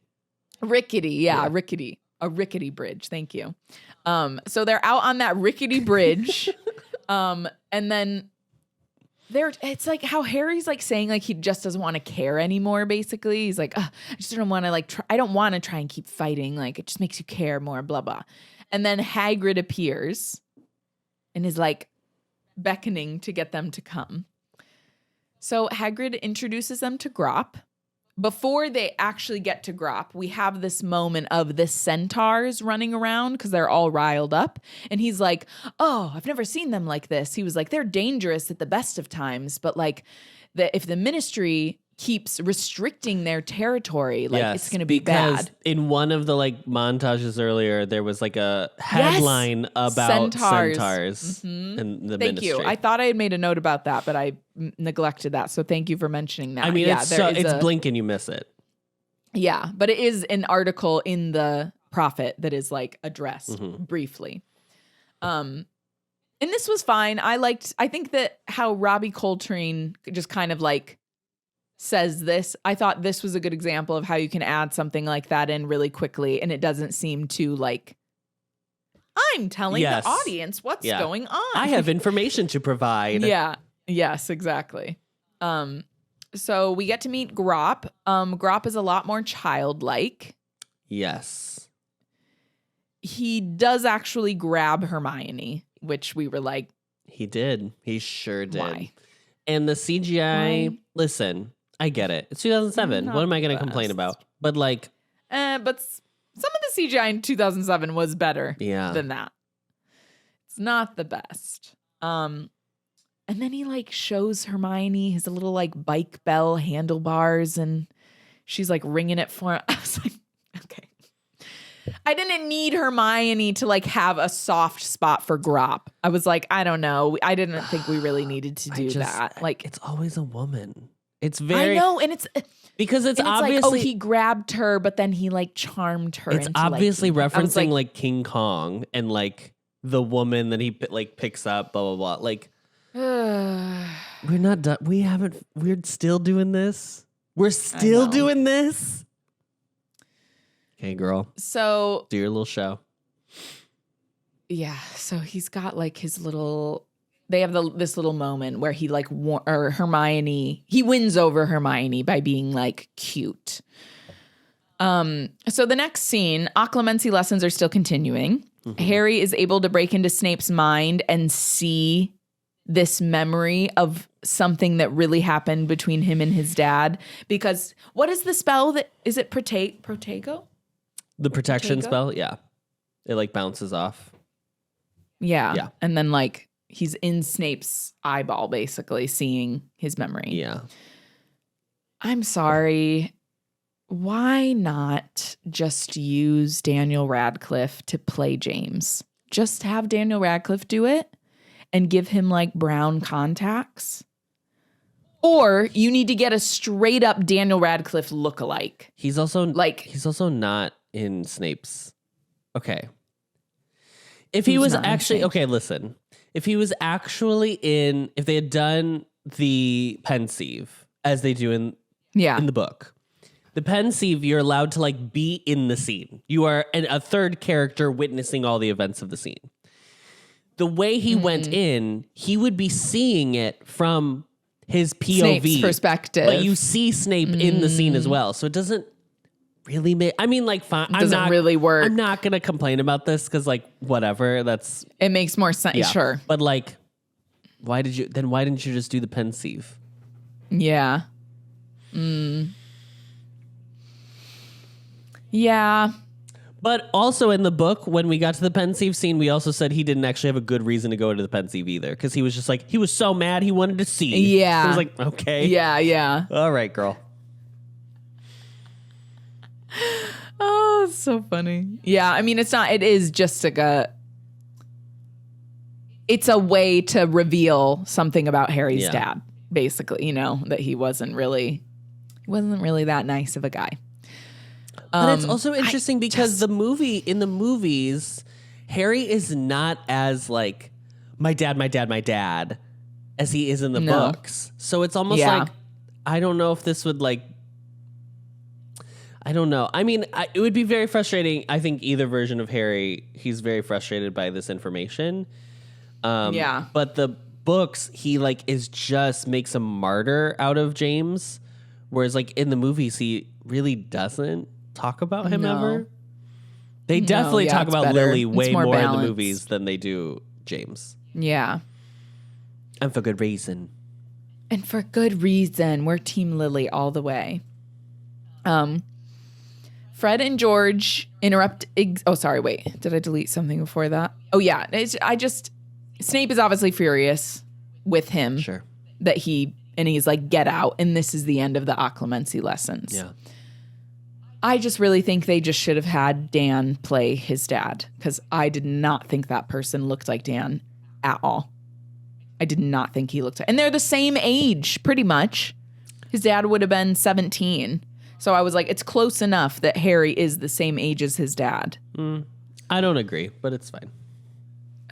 [SPEAKER 3] Rickety, yeah, rickety. A rickety bridge. Thank you. So they're out on that rickety bridge. And then it's like how Harry's like saying like he just doesn't want to care anymore, basically. He's like, I just don't want to like, I don't want to try and keep fighting. Like, it just makes you care more, blah, blah. And then Hagrid appears and is like beckoning to get them to come. So Hagrid introduces them to Grop. Before they actually get to Grop, we have this moment of the centaurs running around because they're all riled up. And he's like, oh, I've never seen them like this. He was like, they're dangerous at the best of times. But like, if the ministry keeps restricting their territory, like it's going to be bad.
[SPEAKER 2] In one of the like montages earlier, there was like a headline about centaurs and the ministry.
[SPEAKER 3] Thank you. I thought I had made a note about that, but I neglected that. So thank you for mentioning that.
[SPEAKER 2] I mean, it's blink and you miss it. Yeah,
[SPEAKER 3] but it is an article in the Prophet that is like addressed briefly. And this was fine. I think that how Robbie Coltrane just kind of like says this. I thought this was a good example of how you can add something like that in really quickly and it doesn't seem too like, I'm telling the audience what's going on.
[SPEAKER 2] I have information to provide.
[SPEAKER 3] Yeah. Yes, exactly. So we get to meet Grop. Grop is a lot more childlike.
[SPEAKER 2] Yes.
[SPEAKER 3] He does actually grab Hermione, which we were like,
[SPEAKER 2] he did. He sure did.
[SPEAKER 3] Why?
[SPEAKER 2] And the CGI, listen, I get it. It's 2007. What am I going to complain about? But like,
[SPEAKER 3] but some of the CGI in 2007 was better than that. It's not the best. And then he like shows Hermione his little like bike bell handlebars and she's like ringing it for him. I was like, okay. I didn't need Hermione to like have a soft spot for Grop. I was like, I don't know. I didn't think we really needed to do that. Like,
[SPEAKER 2] it's always a woman. It's very.
[SPEAKER 3] I know, and it's
[SPEAKER 2] because it's obviously
[SPEAKER 3] like, oh, he grabbed her, but then he like charmed her.
[SPEAKER 2] It's
[SPEAKER 3] into
[SPEAKER 2] obviously
[SPEAKER 3] liking
[SPEAKER 2] referencing like King Kong and like the woman that he like picks up. Blah blah blah. Like we're not done. We're still doing this. We're still doing this. Okay, girl.
[SPEAKER 3] So
[SPEAKER 2] do your little show.
[SPEAKER 3] Yeah. So he's got like his little. They have this little moment where he like or Hermione. He wins over Hermione by being like cute. So the next scene, occlumency lessons are still continuing. Mm-hmm. Harry is able to break into Snape's mind and see this memory of something that really happened between him and his dad. Because what is the spell that is it? Protego?
[SPEAKER 2] The protection spell, yeah. It like bounces off.
[SPEAKER 3] Yeah. And then like he's in Snape's eyeball, basically, seeing his memory.
[SPEAKER 2] Yeah.
[SPEAKER 3] I'm sorry. Why not just use Daniel Radcliffe to play James? Just have Daniel Radcliffe do it and give him like brown contacts. Or you need to get a straight up Daniel Radcliffe lookalike.
[SPEAKER 2] He's also not in Snape's. Okay. If he was actually okay, listen. If he was actually if they had done the pensieve as they do in the book, the pensieve, you're allowed to like be in the scene. You are a third character witnessing all the events of the scene. The way he went in, he would be seeing it from his POV
[SPEAKER 3] Snape's perspective,
[SPEAKER 2] but you see Snape in the scene as well. So it doesn't really make. I mean, like, fine.
[SPEAKER 3] It doesn't really work.
[SPEAKER 2] I'm not gonna complain about this because, like, whatever.
[SPEAKER 3] It makes more sense. Yeah. Sure,
[SPEAKER 2] but like, why didn't you just do the pensieve?
[SPEAKER 3] Yeah. Yeah.
[SPEAKER 2] But also in the book, when we got to the pensieve scene, we also said he didn't actually have a good reason to go into the pensieve either. Because he was just like, he was so mad he wanted to see.
[SPEAKER 3] Yeah.
[SPEAKER 2] So I was like, okay.
[SPEAKER 3] Yeah.
[SPEAKER 2] All right, girl.
[SPEAKER 3] Oh, it's so funny. Yeah, I mean, it is just like it's a way to reveal something about Harry's dad, basically, you know, that he wasn't really that nice of a guy.
[SPEAKER 2] But it's also interesting because in the movies, Harry is not as like my dad as he is in the books. So it's almost like, I don't know if this would like, I don't know. I mean, it would be very frustrating. I think either version of Harry, he's very frustrated by this information. But the books, he like makes a martyr out of James. Whereas like in the movies, he really doesn't talk about him ever. They definitely talk about Lily way more in the movies than they do James.
[SPEAKER 3] Yeah.
[SPEAKER 2] And for good reason.
[SPEAKER 3] We're Team Lily all the way. Fred and George interrupt. Sorry, wait. Did I delete something before that? Oh, yeah. Snape is obviously furious with him.
[SPEAKER 2] Sure.
[SPEAKER 3] And he's like, get out. And this is the end of the occlumency lessons.
[SPEAKER 2] Yeah.
[SPEAKER 3] I just really think they just should have had Dan play his dad because I did not think that person looked like Dan at all. I did not think he looked like, and they're the same age pretty much. His dad would have been 17. So I was like, it's close enough that Harry is the same age as his dad.
[SPEAKER 2] I don't agree, but it's fine.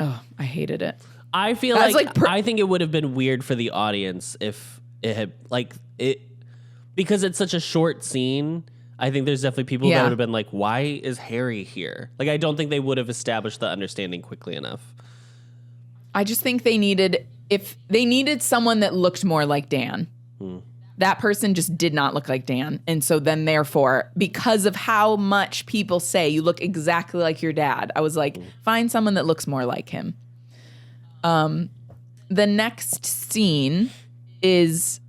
[SPEAKER 3] Oh, I hated it.
[SPEAKER 2] I feel I think it would have been weird for the audience if it had because it's such a short scene. I think there's definitely people that would have been like, why is Harry here? Like, I don't think they would have established the understanding quickly enough.
[SPEAKER 3] I just think they needed someone that looked more like Dan. That person just did not look like Dan. And so then therefore, because of how much people say you look exactly like your dad, I was like, find someone that looks more like him. The next scene is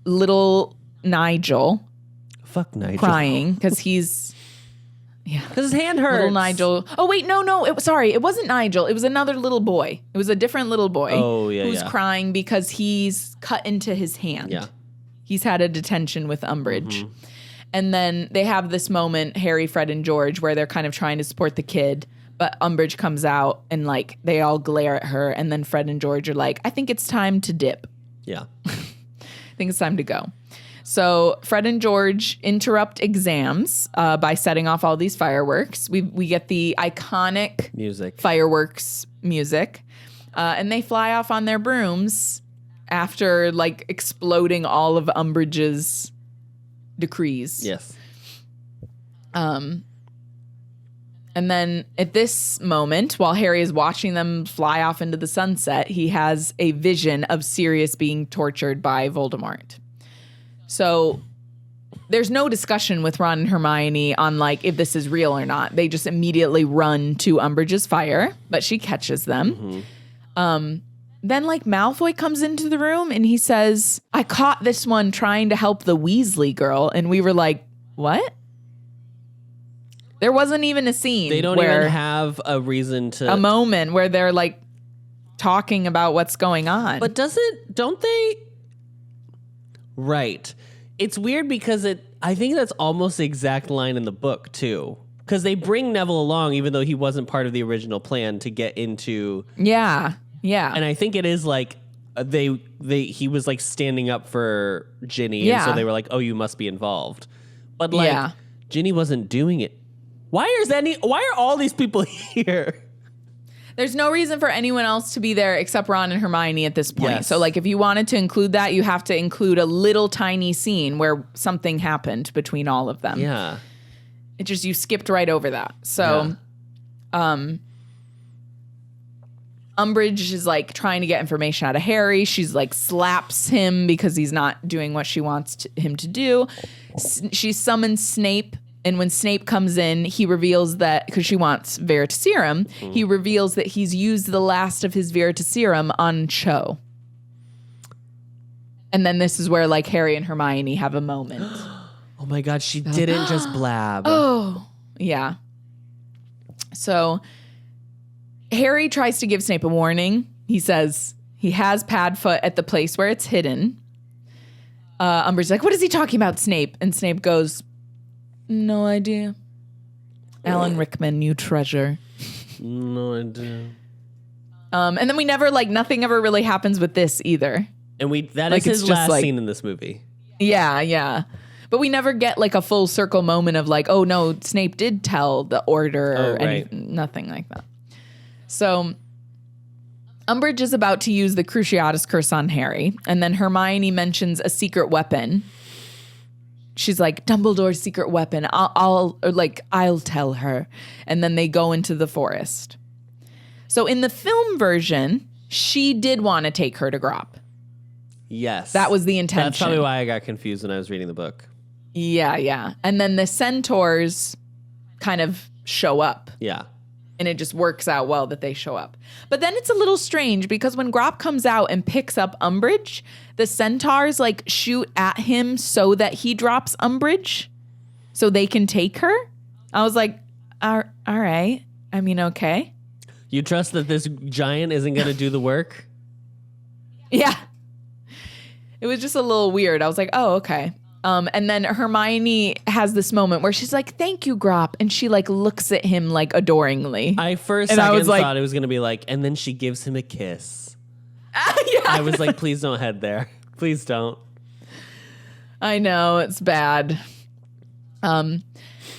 [SPEAKER 3] little Nigel.
[SPEAKER 2] Fuck Nigel.
[SPEAKER 3] Crying because he's... Yeah.
[SPEAKER 2] Because his hand hurts.
[SPEAKER 3] Little Nigel. Oh, wait, no. It wasn't Nigel. It was another little boy. It was a different little boy.
[SPEAKER 2] Oh, yeah,
[SPEAKER 3] who's crying because he's cut into his hand.
[SPEAKER 2] Yeah.
[SPEAKER 3] He's had a detention with Umbridge. And then they have this moment, Harry, Fred, and George, where they're kind of trying to support the kid. But Umbridge comes out and like they all glare at her. And then Fred and George are like, I think it's time to dip.
[SPEAKER 2] Yeah.
[SPEAKER 3] I think it's time to go. So Fred and George interrupt exams by setting off all these fireworks. We get the iconic
[SPEAKER 2] Music.
[SPEAKER 3] fireworks music. And they fly off on their brooms after like exploding all of Umbridge's decrees.
[SPEAKER 2] Yes.
[SPEAKER 3] And then at this moment, while Harry is watching them fly off into the sunset, he has a vision of Sirius being tortured by Voldemort. So there's no discussion with Ron and Hermione on like if this is real or not. They just immediately run to Umbridge's fire, but she catches them. Then like Malfoy comes into the room and he says, I caught this one trying to help the Weasley girl. And we were like, what? There wasn't even a scene.
[SPEAKER 2] They don't even have a reason to.
[SPEAKER 3] A moment where they're like talking about what's going on.
[SPEAKER 2] But don't they? Right. It's weird because I think that's almost the exact line in the book too. Because they bring Neville along even though he wasn't part of the original plan to get into.
[SPEAKER 3] Yeah. Yeah.
[SPEAKER 2] And I think it is like he was like standing up for Ginny.
[SPEAKER 3] Yeah.
[SPEAKER 2] And so they were like, oh, you must be involved. But like Ginny wasn't doing it. Why are all these people here?
[SPEAKER 3] There's no reason for anyone else to be there except Ron and Hermione at this point.
[SPEAKER 2] Yes.
[SPEAKER 3] So like if you wanted to include that, you have to include a little tiny scene where something happened between all of them.
[SPEAKER 2] Yeah.
[SPEAKER 3] It just, you skipped right over that. So Umbridge is like trying to get information out of Harry. She's like slaps him because he's not doing what she wants him to do. She summons Snape. And when Snape comes in, he reveals that, because she wants Veritaserum, he reveals that he's used the last of his Veritaserum on Cho. And then this is where like Harry and Hermione have a moment.
[SPEAKER 2] Oh my God, she didn't just blab.
[SPEAKER 3] Oh, yeah. So Harry tries to give Snape a warning. He says he has Padfoot at the place where it's hidden. Umbridge's like, what is he talking about, Snape? And Snape goes, no idea. Alan Rickman, you treasure.
[SPEAKER 2] No idea.
[SPEAKER 3] And then we never nothing ever really happens with this either.
[SPEAKER 2] And that is his last
[SPEAKER 3] like,
[SPEAKER 2] scene in this movie.
[SPEAKER 3] Yeah, yeah. But we never get like a full circle moment of like, oh no, Snape did tell the Order or anything, nothing like that. So Umbridge is about to use the Cruciatus Curse on Harry, and then Hermione mentions a secret weapon. She's like, Dumbledore's secret weapon. I'll tell her. And then they go into the forest. So in the film version, she did want to take her to Grop.
[SPEAKER 2] Yes.
[SPEAKER 3] That was the intention.
[SPEAKER 2] That's probably why I got confused when I was reading the book.
[SPEAKER 3] Yeah, yeah. And then the centaurs kind of show up.
[SPEAKER 2] Yeah.
[SPEAKER 3] And it just works out well that they show up. But then it's a little strange because when Grop comes out and picks up Umbridge, the centaurs like shoot at him so that he drops Umbridge so they can take her. I was like, all right. I mean, okay.
[SPEAKER 2] You trust that this giant isn't going to do the work?
[SPEAKER 3] Yeah. It was just a little weird. I was like, oh, okay. And then Hermione has this moment where she's like, thank you, Grop. And she like looks at him like adoringly.
[SPEAKER 2] I first thought it was going to be like, and then she gives him a kiss.
[SPEAKER 3] Yeah.
[SPEAKER 2] I was like, please don't head there. Please don't.
[SPEAKER 3] I know, it's bad. And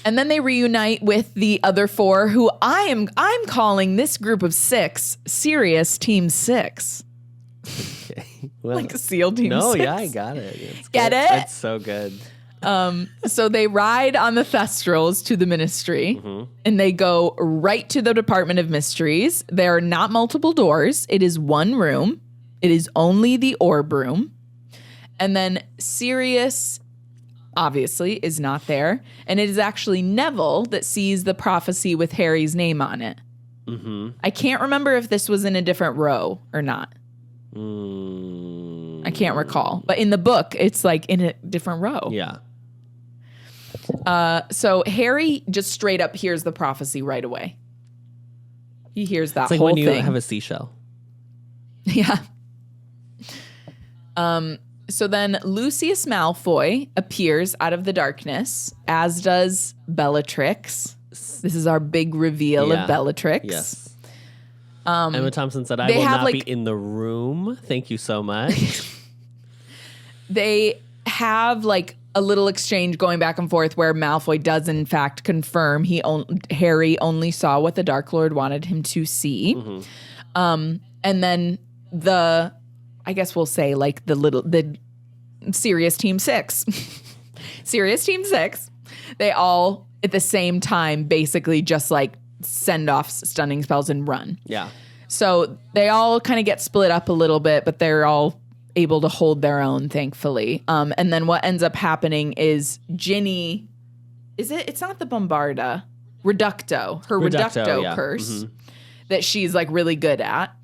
[SPEAKER 3] then they reunite with the other four who I'm calling this group of six Sirius Team 6.
[SPEAKER 2] Okay. Well,
[SPEAKER 3] Like SEAL Team 6.
[SPEAKER 2] No, yeah, I got it.
[SPEAKER 3] Get
[SPEAKER 2] good.
[SPEAKER 3] it?
[SPEAKER 2] It's so good.
[SPEAKER 3] So they ride on the Thestrals to the Ministry, and they go right to the Department of Mysteries. There are not multiple doors. It is one room. It is only the orb room. And then Sirius, obviously, is not there. And it is actually Neville that sees the prophecy with Harry's name on it.
[SPEAKER 2] Mm-hmm.
[SPEAKER 3] I can't remember if this was in a different row or not. I can't recall. But in the book, it's like in a different row.
[SPEAKER 2] Yeah.
[SPEAKER 3] So Harry just straight up hears the prophecy right away. He hears that
[SPEAKER 2] It's like
[SPEAKER 3] whole
[SPEAKER 2] when you
[SPEAKER 3] thing.
[SPEAKER 2] have a seashell.
[SPEAKER 3] Yeah. So then Lucius Malfoy appears out of the darkness, as does Bellatrix. This is our big reveal of Bellatrix.
[SPEAKER 2] Yes. Emma Thompson said, I will not be in the room. Thank you so much.
[SPEAKER 3] They have like a little exchange going back and forth where Malfoy does in fact confirm Harry only saw what the Dark Lord wanted him to see. And then I guess we'll say like the Sirius Team 6. Sirius Team 6. They all at the same time basically just like send off stunning spells and run. Yeah. So they all kind of get split up a little bit, but they're all able to hold their own, thankfully. And then what ends up happening is Ginny, it's not the Bombarda, Reducto, her Reducto curse that she's like really good at.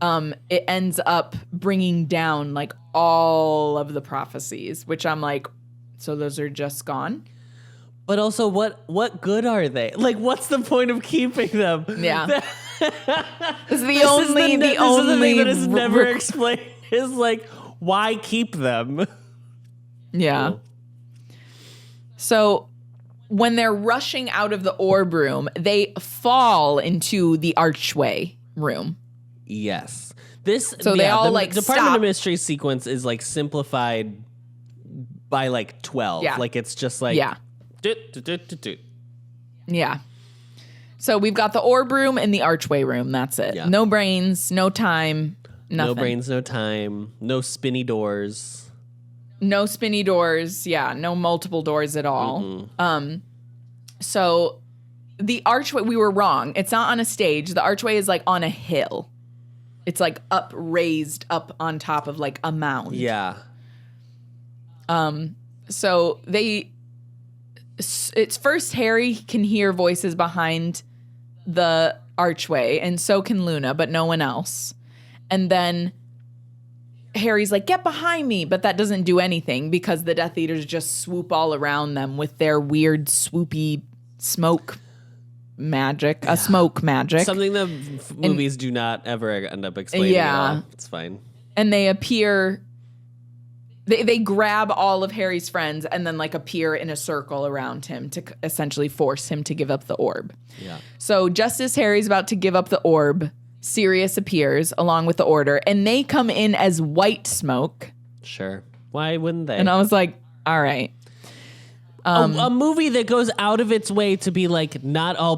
[SPEAKER 3] It ends up bringing down like all of the prophecies, which I'm like, so those are just gone?
[SPEAKER 2] But also, what good are they? Like, what's the point of keeping them?
[SPEAKER 3] Yeah. This is the only
[SPEAKER 2] thing that is never explained is like, why keep them?
[SPEAKER 3] Yeah.
[SPEAKER 2] Cool.
[SPEAKER 3] So when they're rushing out of the orb room, they fall into the archway room.
[SPEAKER 2] Yes.
[SPEAKER 3] They all like
[SPEAKER 2] Department
[SPEAKER 3] stop.
[SPEAKER 2] of Mystery sequence is like simplified by like 12.
[SPEAKER 3] Yeah.
[SPEAKER 2] Like it's just like
[SPEAKER 3] Yeah. So we've got the orb room and the archway room. That's it.
[SPEAKER 2] Yeah.
[SPEAKER 3] No brains, no time, nothing.
[SPEAKER 2] No brains, no time, no spinny doors.
[SPEAKER 3] No spinny doors. Yeah, no multiple doors at all. So the archway, we were wrong. It's not on a stage. The archway is like on a hill. It's like raised up on top of like a mound.
[SPEAKER 2] Yeah.
[SPEAKER 3] So it's first Harry can hear voices behind the archway, and so can Luna, but no one else. And then Harry's like, get behind me, but that doesn't do anything because the Death Eaters just swoop all around them with their weird swoopy smoke magic, smoke magic.
[SPEAKER 2] Something the movies do not ever end up explaining at all. It's fine.
[SPEAKER 3] And they appear... They grab all of Harry's friends and then like appear in a circle around him to essentially force him to give up the orb. Yeah. So just as Harry's about to give up the orb, Sirius appears along with the Order, and they come in as white smoke.
[SPEAKER 2] Sure. Why wouldn't they?
[SPEAKER 3] And I was like, all right.
[SPEAKER 2] A movie that goes out of its way to be like, not all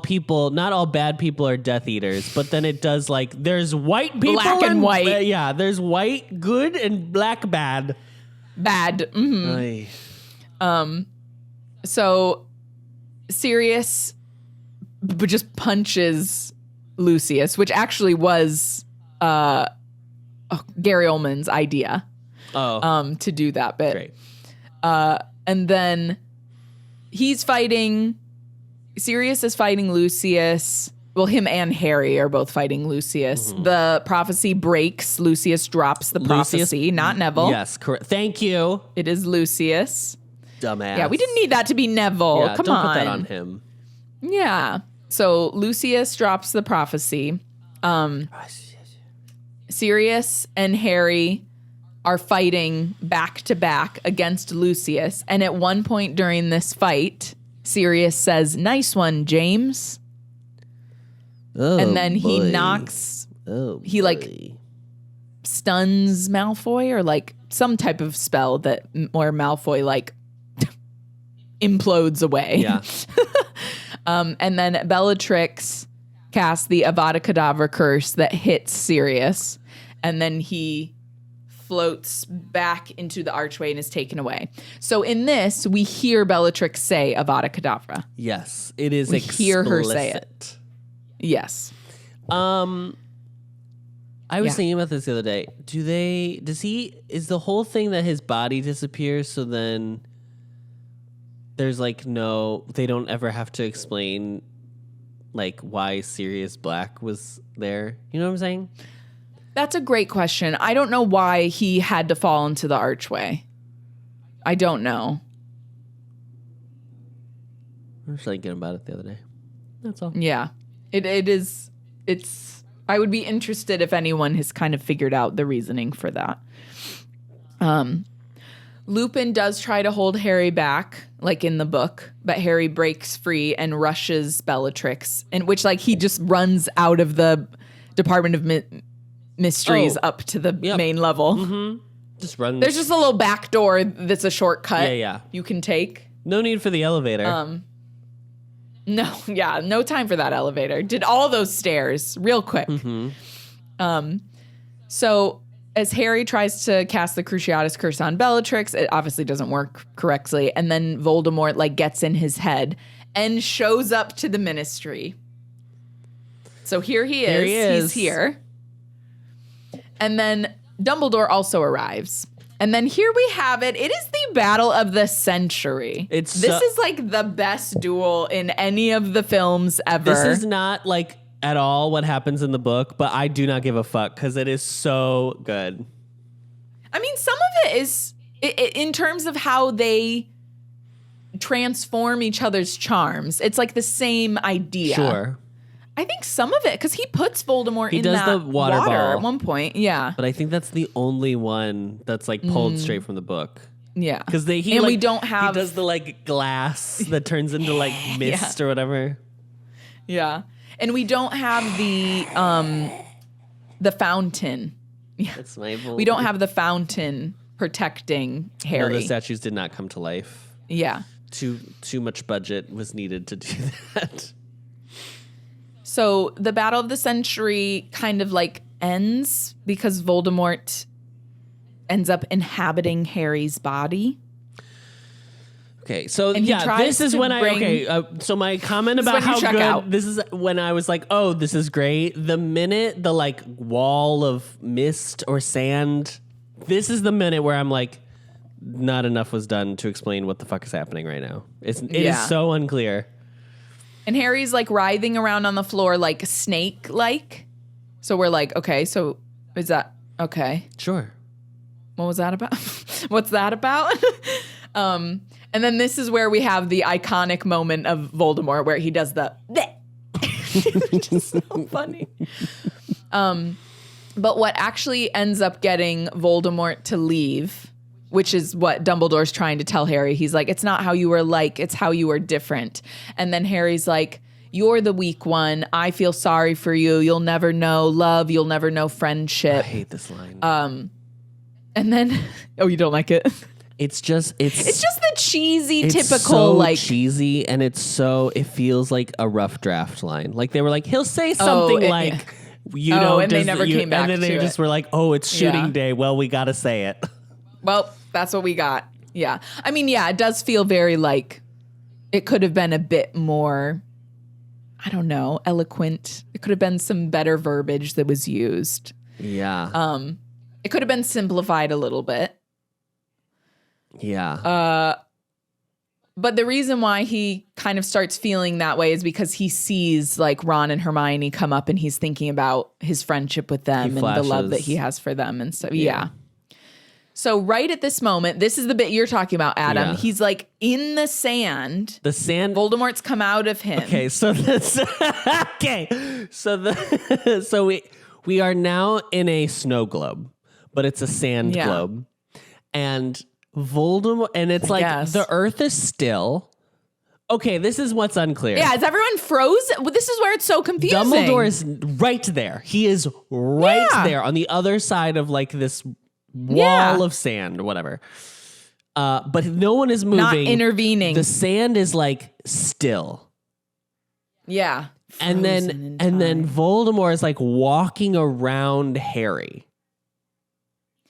[SPEAKER 2] bad people are Death Eaters, but then it does like, there's white people.
[SPEAKER 3] Black and white.
[SPEAKER 2] Yeah, there's white good and black bad.
[SPEAKER 3] Bad. Mm-hmm. So Sirius just punches Lucius, which actually was Gary Oldman's idea. To do that bit.
[SPEAKER 2] Great.
[SPEAKER 3] And then Sirius is fighting Lucius. Well, him and Harry are both fighting Lucius. Mm-hmm. The prophecy breaks. Lucius drops the prophecy, not Neville.
[SPEAKER 2] Yes, correct. Thank you.
[SPEAKER 3] It is Lucius.
[SPEAKER 2] Dumbass.
[SPEAKER 3] Yeah, we didn't need that to be Neville.
[SPEAKER 2] Yeah,
[SPEAKER 3] Come
[SPEAKER 2] don't
[SPEAKER 3] on.
[SPEAKER 2] put that on him.
[SPEAKER 3] Yeah. So Lucius drops the prophecy. Sirius and Harry are fighting back to back against Lucius. And at one point during this fight, Sirius says, "Nice one, James."
[SPEAKER 2] Oh,
[SPEAKER 3] and then
[SPEAKER 2] boy.
[SPEAKER 3] he knocks, he like stuns Malfoy or like some type of spell where Malfoy like implodes away.
[SPEAKER 2] Yeah.
[SPEAKER 3] And then Bellatrix casts the Avada Kedavra curse that hits Sirius. And then he floats back into the archway and is taken away. So in this, we hear Bellatrix say Avada Kedavra.
[SPEAKER 2] Yes, it is explicit.
[SPEAKER 3] Hear her say it. Yes.
[SPEAKER 2] I was thinking about this the other day. Is the whole thing that his body disappears, so then there's like they don't ever have to explain like why Sirius Black was there? You know what I'm saying?
[SPEAKER 3] That's a great question. I don't know why he had to fall into the archway. I don't know.
[SPEAKER 2] I was thinking about it the other day. That's all.
[SPEAKER 3] Yeah. It's I would be interested if anyone has kind of figured out the reasoning for that. Lupin does try to hold Harry back, like in the book, but Harry breaks free and rushes Bellatrix, in which like he just runs out of the Department of Mysteries up to the main level.
[SPEAKER 2] Mm-hmm. Just run.
[SPEAKER 3] There's just a little back door that's a shortcut.
[SPEAKER 2] Yeah.
[SPEAKER 3] You can take.
[SPEAKER 2] No need for the elevator.
[SPEAKER 3] No time for that elevator. Did all those stairs real quick.
[SPEAKER 2] Mm-hmm.
[SPEAKER 3] So as Harry tries to cast the Cruciatus Curse on Bellatrix, it obviously doesn't work correctly. And then Voldemort like gets in his head and shows up to the Ministry. So here he is. He's here. And then Dumbledore also arrives. And then here we have it. It is the battle of the century. This is like the best duel in any of the films ever.
[SPEAKER 2] This is not like at all what happens in the book, but I do not give a fuck because it is so good.
[SPEAKER 3] I mean, some of it is in terms of how they transform each other's charms. It's like the same idea.
[SPEAKER 2] Sure.
[SPEAKER 3] I think some of it, because he puts Voldemort in that
[SPEAKER 2] the water ball
[SPEAKER 3] at one point. Yeah.
[SPEAKER 2] But I think that's the only one that's like pulled straight from the book.
[SPEAKER 3] Yeah.
[SPEAKER 2] Because we don't have. He does the like glass that turns into like mist or whatever.
[SPEAKER 3] Yeah. And we don't have the fountain. Yeah.
[SPEAKER 2] That's my Voldemort.
[SPEAKER 3] We don't have the fountain protecting Harry.
[SPEAKER 2] No, the statues did not come to life.
[SPEAKER 3] Yeah.
[SPEAKER 2] Too much budget was needed to do that.
[SPEAKER 3] So the battle of the century kind of like ends because Voldemort ends up inhabiting Harry's body.
[SPEAKER 2] Okay, so this is when so my comment about how good this is when I was like, oh, this is great. The minute the like wall of mist or sand, this is the minute where I'm like, not enough was done to explain what the fuck is happening right now. It is so unclear.
[SPEAKER 3] And Harry's like writhing around on the floor like snake-like. So we're like, okay, so is that okay?
[SPEAKER 2] Sure.
[SPEAKER 3] What was that about? What's that about? And then this is where we have the iconic moment of Voldemort where he does the which is so funny. But what actually ends up getting Voldemort to leave, which is what Dumbledore's trying to tell Harry. He's like, it's not how you were like, it's how you were different. And then Harry's like, you're the weak one. I feel sorry for you. You'll never know love. You'll never know friendship.
[SPEAKER 2] I hate this line.
[SPEAKER 3] And then, oh, you don't like it?
[SPEAKER 2] It's just the
[SPEAKER 3] cheesy,
[SPEAKER 2] it's
[SPEAKER 3] typical,
[SPEAKER 2] so
[SPEAKER 3] like
[SPEAKER 2] cheesy, and it feels like a rough draft line. Like they were like, he'll say something you know,
[SPEAKER 3] and they never came back.
[SPEAKER 2] And then they just were like, oh, it's shooting day. Well, we got to say it.
[SPEAKER 3] Well, that's what we got. Yeah. I mean, yeah, it does feel very like it could have been a bit more, I don't know, eloquent. It could have been some better verbiage that was used.
[SPEAKER 2] Yeah.
[SPEAKER 3] It could have been simplified a little bit.
[SPEAKER 2] Yeah.
[SPEAKER 3] But the reason why he kind of starts feeling that way is because he sees like Ron and Hermione come up and he's thinking about his friendship with them and the love that he has for them and stuff. Yeah. So right at this moment, this is the bit you're talking about, Adam.
[SPEAKER 2] Yeah.
[SPEAKER 3] He's like in the sand.
[SPEAKER 2] The sand.
[SPEAKER 3] Voldemort's come out of him.
[SPEAKER 2] Okay, so we are now in a snow globe, but it's a sand globe, and Voldemort, and it's the Earth is still. Okay, this is what's unclear.
[SPEAKER 3] Yeah, is everyone frozen? Well, this is where it's so confusing.
[SPEAKER 2] Dumbledore is right there. He is right there on the other side of like this wall of sand or whatever. But no one is moving.
[SPEAKER 3] Not intervening.
[SPEAKER 2] The sand is like still.
[SPEAKER 3] Yeah.
[SPEAKER 2] And then Voldemort is like walking around Harry.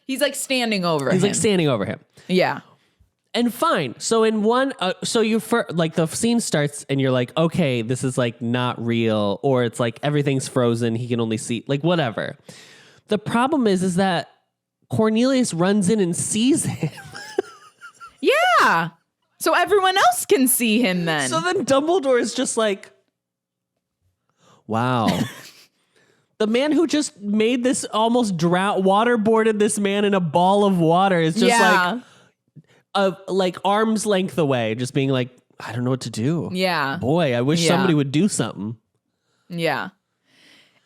[SPEAKER 3] He's like standing over him.
[SPEAKER 2] He's like standing over him.
[SPEAKER 3] Yeah.
[SPEAKER 2] And fine. So in one, like the scene starts and you're like, okay, this is like not real, or it's like everything's frozen. He can only see, like whatever. The problem is that Cornelius runs in and sees him.
[SPEAKER 3] Yeah. So everyone else can see him then.
[SPEAKER 2] So then Dumbledore is just like, wow. The man who just made this almost waterboarded this man in a ball of water is just like arm's length away, just being like, I don't know what to do.
[SPEAKER 3] Yeah.
[SPEAKER 2] Boy, I wish somebody would do something.
[SPEAKER 3] Yeah.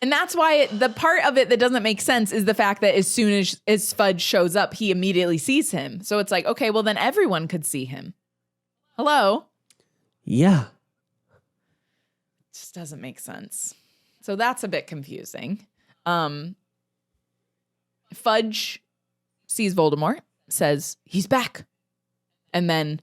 [SPEAKER 3] And that's why the part of it that doesn't make sense is the fact that as soon as Fudge shows up, he immediately sees him. So it's like, okay, well then everyone could see him. Hello?
[SPEAKER 2] Yeah.
[SPEAKER 3] Just doesn't make sense. So that's a bit confusing. Fudge sees Voldemort, says, he's back. And then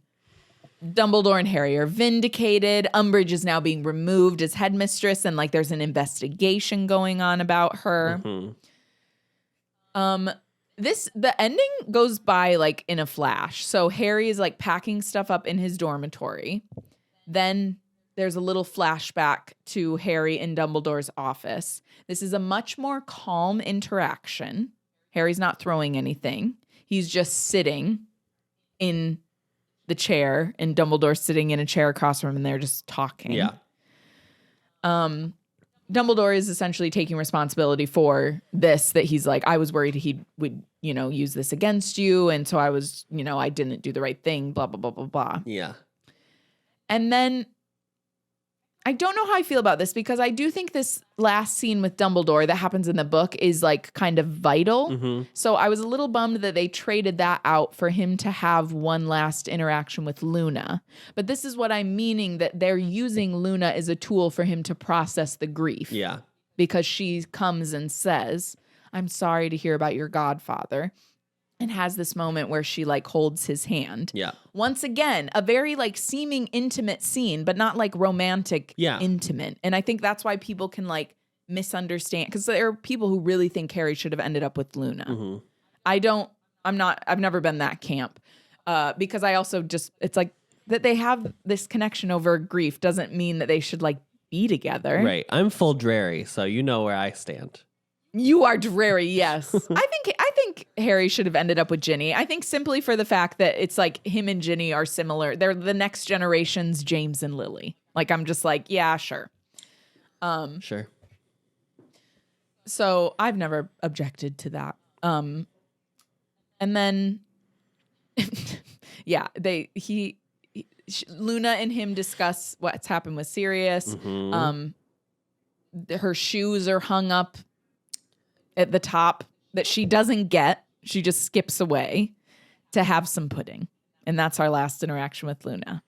[SPEAKER 3] Dumbledore and Harry are vindicated. Umbridge is now being removed as headmistress, and like there's an investigation going on about her. The ending goes by like in a flash. So Harry is like packing stuff up in his dormitory. Then there's a little flashback to Harry in Dumbledore's office. This is a much more calm interaction. Harry's not throwing anything. He's just sitting in the chair, and Dumbledore's sitting in a chair across from him, and they're just talking.
[SPEAKER 2] Yeah.
[SPEAKER 3] Dumbledore is essentially taking responsibility for this, that he's like, I was worried he would, use this against you. And so I was, I didn't do the right thing, blah, blah, blah, blah, blah.
[SPEAKER 2] Yeah.
[SPEAKER 3] And then I don't know how I feel about this, because I do think this last scene with Dumbledore that happens in the book is like kind of vital. So I was a little bummed that they traded that out for him to have one last interaction with Luna. But this is what I'm meaning, that they're using Luna as a tool for him to process the grief.
[SPEAKER 2] Yeah.
[SPEAKER 3] Because she comes and says, I'm sorry to hear about your godfather. And has this moment where she like holds his hand.
[SPEAKER 2] Yeah.
[SPEAKER 3] Once again, a very like seeming intimate scene, but not like romantic intimate. And I think that's why people can like misunderstand, because there are people who really think Harry should have ended up with Luna. I've never been that camp. Because I also just, it's like that they have this connection over grief doesn't mean that they should like be together.
[SPEAKER 2] Right. I'm full Drary, so you know where I stand.
[SPEAKER 3] You are dreary, yes. I think Harry should have ended up with Ginny. I think simply for the fact that it's like him and Ginny are similar. They're the next generation's James and Lily. Like, I'm just like, yeah, sure.
[SPEAKER 2] Sure.
[SPEAKER 3] So I've never objected to that. And then, yeah, Luna and him discuss what's happened with Sirius. Her shoes are hung up at the top that she doesn't get. She just skips away to have some pudding. And that's our last interaction with Luna.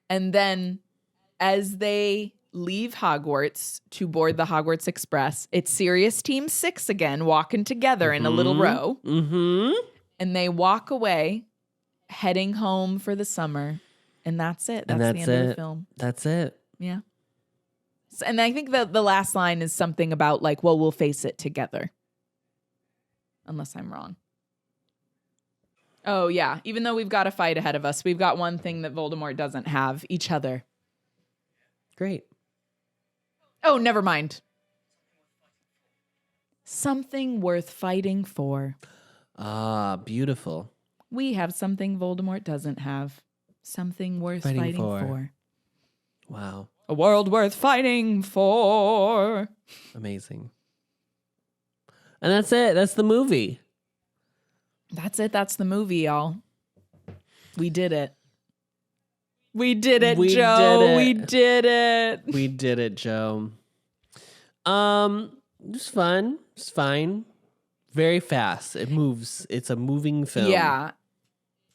[SPEAKER 3] And then as they leave Hogwarts to board the Hogwarts Express, it's Sirius Team 6 again, walking together in a little row. And they walk away, heading home for the summer. And that's it. That's the end of the film.
[SPEAKER 2] That's it.
[SPEAKER 3] Yeah. And I think the last line is something about like, well, we'll face it together. Unless I'm wrong. Oh, yeah. Even though we've got a fight ahead of us, we've got one thing that Voldemort doesn't have: each other.
[SPEAKER 2] Great.
[SPEAKER 3] Oh, never mind. Something worth fighting for.
[SPEAKER 2] Ah, beautiful.
[SPEAKER 3] We have something Voldemort doesn't have. Something worth fighting for.
[SPEAKER 2] Wow.
[SPEAKER 3] A world worth fighting for.
[SPEAKER 2] Amazing. And that's it. That's the movie.
[SPEAKER 3] That's it. That's the movie, y'all. We did it. We did it, Joe. We did it.
[SPEAKER 2] We did it, Joe. It was fun. It's fine. Very fast. It moves. It's a moving film.
[SPEAKER 3] Yeah.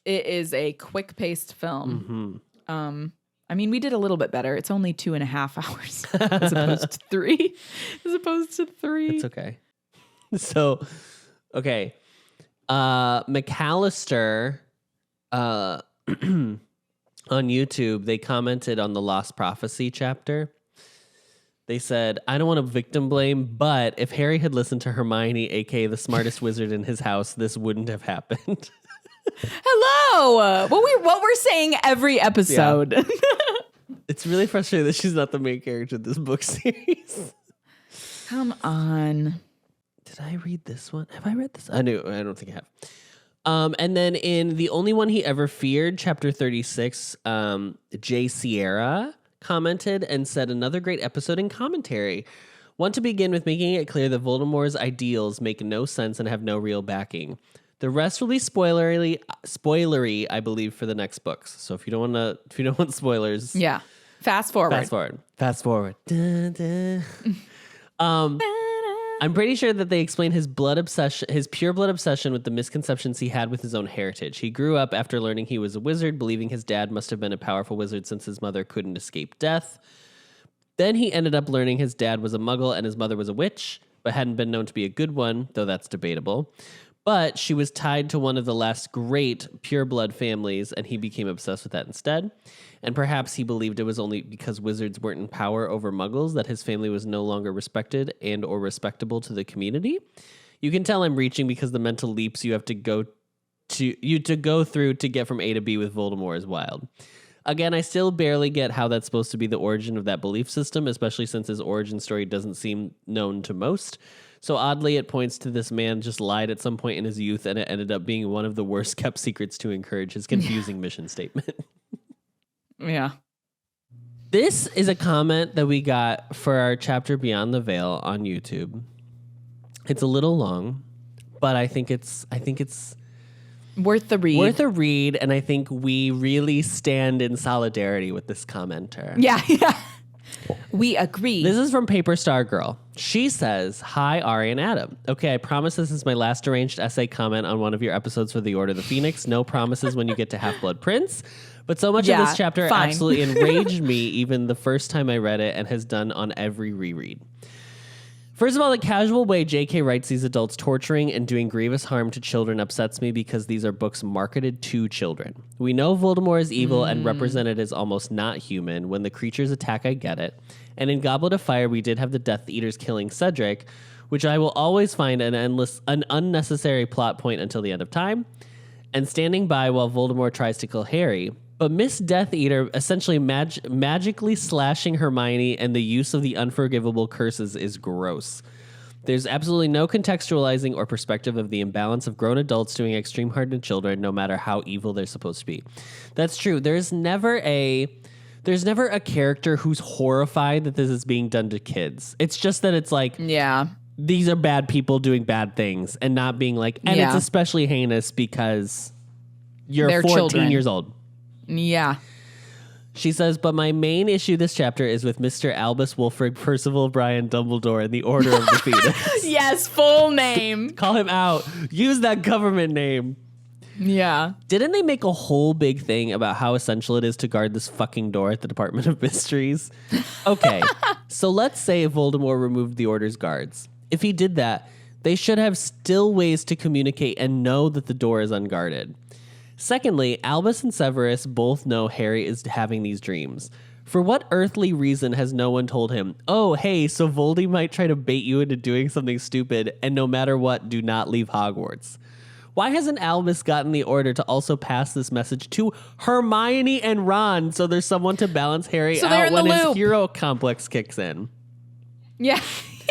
[SPEAKER 3] It is a quick-paced film. I mean, we did a little bit better. It's only 2.5 hours as opposed to 3.
[SPEAKER 2] It's okay. So, okay. McAllister on YouTube, they commented on the Lost Prophecy chapter. They said, I don't want to victim blame, but if Harry had listened to Hermione, aka the smartest wizard in his house, this wouldn't have happened.
[SPEAKER 3] Hello. What we're saying every episode.
[SPEAKER 2] Yeah. It's really frustrating that she's not the main character of this book series.
[SPEAKER 3] Come on.
[SPEAKER 2] Did I read this one? Have I read this? I don't think I have. And then in The Only One He Ever Feared, chapter 36, Jay Sierra commented and said, another great episode in commentary. Want to begin with making it clear that Voldemort's ideals make no sense and have no real backing. The rest will be spoilery, I believe, for the next books. So if you don't want spoilers,
[SPEAKER 3] yeah, fast forward.
[SPEAKER 2] Dun, dun. I'm pretty sure that they explain his blood obsession, his pure blood obsession with the misconceptions he had with his own heritage. He grew up after learning he was a wizard, believing his dad must have been a powerful wizard since his mother couldn't escape death. Then he ended up learning his dad was a muggle and his mother was a witch, but hadn't been known to be a good one, though that's debatable. But she was tied to one of the last great pure blood families, and he became obsessed with that instead. And perhaps he believed it was only because wizards weren't in power over muggles that his family was no longer respected and or respectable to the community. You can tell I'm reaching because the mental leaps you have to go through to get from A to B with Voldemort is wild. Again, I still barely get how that's supposed to be the origin of that belief system, especially since his origin story doesn't seem known to most. So oddly, it points to this man just lied at some point in his youth, and it ended up being one of the worst kept secrets to encourage his confusing mission statement.
[SPEAKER 3] Yeah.
[SPEAKER 2] This is a comment that we got for our chapter Beyond the Veil on YouTube. It's a little long, but I think it's
[SPEAKER 3] Worth the read.
[SPEAKER 2] worth a read, and I think we really stand in solidarity with this commenter.
[SPEAKER 3] Yeah. We agree.
[SPEAKER 2] This is from Paper Star Girl. She says, "Hi, Ari and Adam. Okay, I promise this is my last arranged essay comment on one of your episodes for the Order of the Phoenix. No promises when you get to Half-Blood Prince. But so much of this chapter absolutely enraged me even the first time I read it and has done on every reread. First of all, the casual way J.K. writes these adults torturing and doing grievous harm to children upsets me because these are books marketed to children. We know Voldemort is evil and represented as almost not human. When the creatures attack, I get it. And in Goblet of Fire, we did have the Death Eaters killing Cedric, which I will always find an unnecessary plot point until the end of time, and standing by while Voldemort tries to kill Harry. But Miss Death Eater essentially magically slashing Hermione and the use of the unforgivable curses is gross. There's absolutely no contextualizing or perspective of the imbalance of grown adults doing extreme harm to children, no matter how evil they're supposed to be. That's true. There's never a character who's horrified that this is being done to kids. It's just that it's like, these are bad people doing bad things, and not being like, and it's especially heinous because you're 14
[SPEAKER 3] children.
[SPEAKER 2] years old.
[SPEAKER 3] Yeah.
[SPEAKER 2] She says, but my main issue this chapter is with Mr. Albus Wulfric Percival Brian Dumbledore in the Order of the Phoenix.
[SPEAKER 3] Yes, full name.
[SPEAKER 2] Call him out. Use that government name.
[SPEAKER 3] Yeah.
[SPEAKER 2] Didn't they make a whole big thing about how essential it is to guard this fucking door at the Department of Mysteries? Okay, so let's say Voldemort removed the Order's guards. If he did that, they should have still ways to communicate and know that the door is unguarded. Secondly, Albus and Severus both know Harry is having these dreams. For what earthly reason has no one told him, oh, hey, so Voldy might try to bait you into doing something stupid, and no matter what, do not leave Hogwarts? Why hasn't Albus gotten the order to also pass this message to Hermione and Ron so there's someone to balance Harry out when his hero complex kicks in?
[SPEAKER 3] Yeah.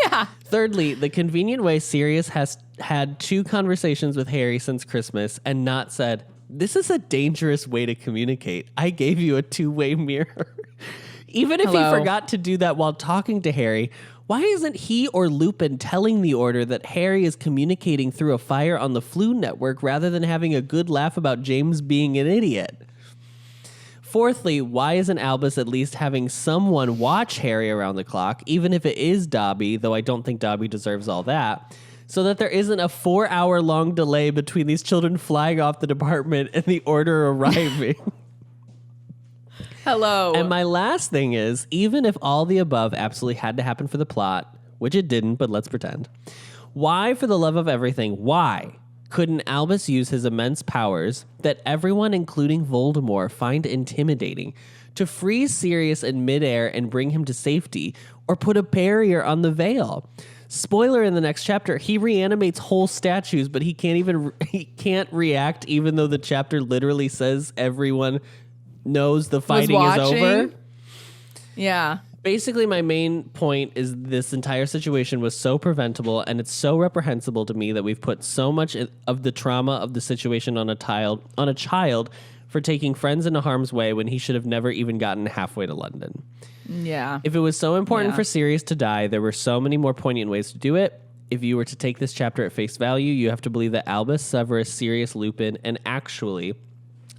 [SPEAKER 3] Yeah.
[SPEAKER 2] Thirdly, the convenient way Sirius has had 2 conversations with Harry since Christmas and not said, this is a dangerous way to communicate. I gave you a 2-way mirror. Even if he forgot to do that while talking to Harry, why isn't he or Lupin telling the Order that Harry is communicating through a fire on the Flu Network rather than having a good laugh about James being an idiot? Fourthly, why isn't Albus at least having someone watch Harry around the clock, even if it is Dobby, though I don't think Dobby deserves all that, so that there isn't a 4-hour-long delay between these children flying off the department and the Order arriving?
[SPEAKER 3] Hello.
[SPEAKER 2] And my last thing is, even if all the above absolutely had to happen for the plot, which it didn't, but let's pretend, why, for the love of everything, why couldn't Albus use his immense powers that everyone, including Voldemort, find intimidating to freeze Sirius in midair and bring him to safety, or put a barrier on the veil? Spoiler in the next chapter, he reanimates whole statues, but he can't react even though the chapter literally says everyone knows the fighting is over.
[SPEAKER 3] Yeah.
[SPEAKER 2] Basically, my main point is this entire situation was so preventable, and it's so reprehensible to me that we've put so much of the trauma of the situation on a child for taking friends into harm's way when he should have never even gotten halfway to London.
[SPEAKER 3] Yeah.
[SPEAKER 2] If it was so important for Sirius to die, there were so many more poignant ways to do it. If you were to take this chapter at face value, you have to believe that Albus, Severus, Sirius, Lupin, and actually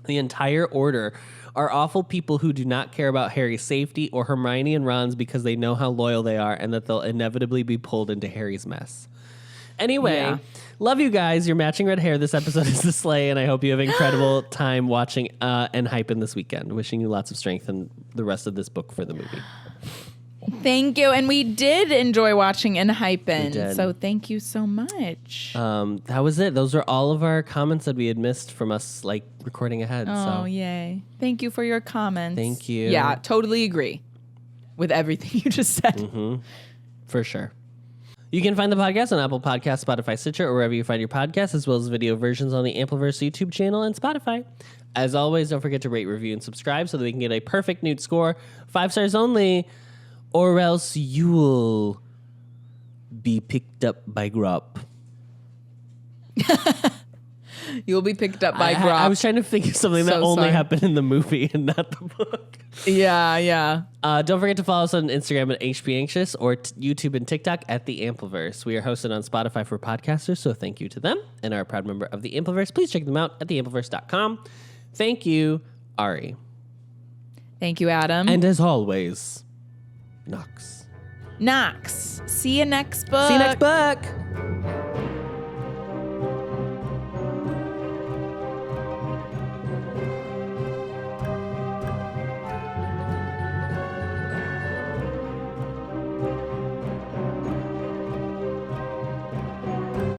[SPEAKER 2] The entire order are awful people who do not care about Harry's safety or Hermione and Ron's because they know how loyal they are and that they'll inevitably be pulled into Harry's mess. Anyway, love you guys. You're matching red hair. This episode is the sleigh, and I hope you have an incredible time watching and hyping this weekend. Wishing you lots of strength and the rest of this book for the movie.
[SPEAKER 3] Thank you. And we did enjoy watching and hyping.
[SPEAKER 2] did.
[SPEAKER 3] So thank you so much.
[SPEAKER 2] That was it. Those are all of our comments that we had missed from us, like, recording ahead.
[SPEAKER 3] Oh,
[SPEAKER 2] so
[SPEAKER 3] yay. Thank you for your comments.
[SPEAKER 2] Thank you.
[SPEAKER 3] Yeah, totally agree with everything you just said.
[SPEAKER 2] For sure. You can find the podcast on Apple Podcasts, Spotify, Stitcher, or wherever you find your podcasts, as well as video versions on the Ampliverse YouTube channel and Spotify. As always, don't forget to rate, review, and subscribe so that we can get a perfect Newt score. 5 stars only, or else you'll be picked up by Grop.
[SPEAKER 3] You'll be picked up by Grop.
[SPEAKER 2] I was trying to think of something that only
[SPEAKER 3] sorry.
[SPEAKER 2] happened in the movie and not the book.
[SPEAKER 3] Yeah.
[SPEAKER 2] Don't forget to follow us on Instagram at HPAnxious or YouTube and TikTok at The Ampliverse. We are hosted on Spotify for podcasters, so thank you to them and are a proud member of The Ampliverse. Please check them out at theampliverse.com. Thank you, Ari.
[SPEAKER 3] Thank you, Adam.
[SPEAKER 2] And as always, Knox.
[SPEAKER 3] Knox. See you next book.
[SPEAKER 2] See you next book.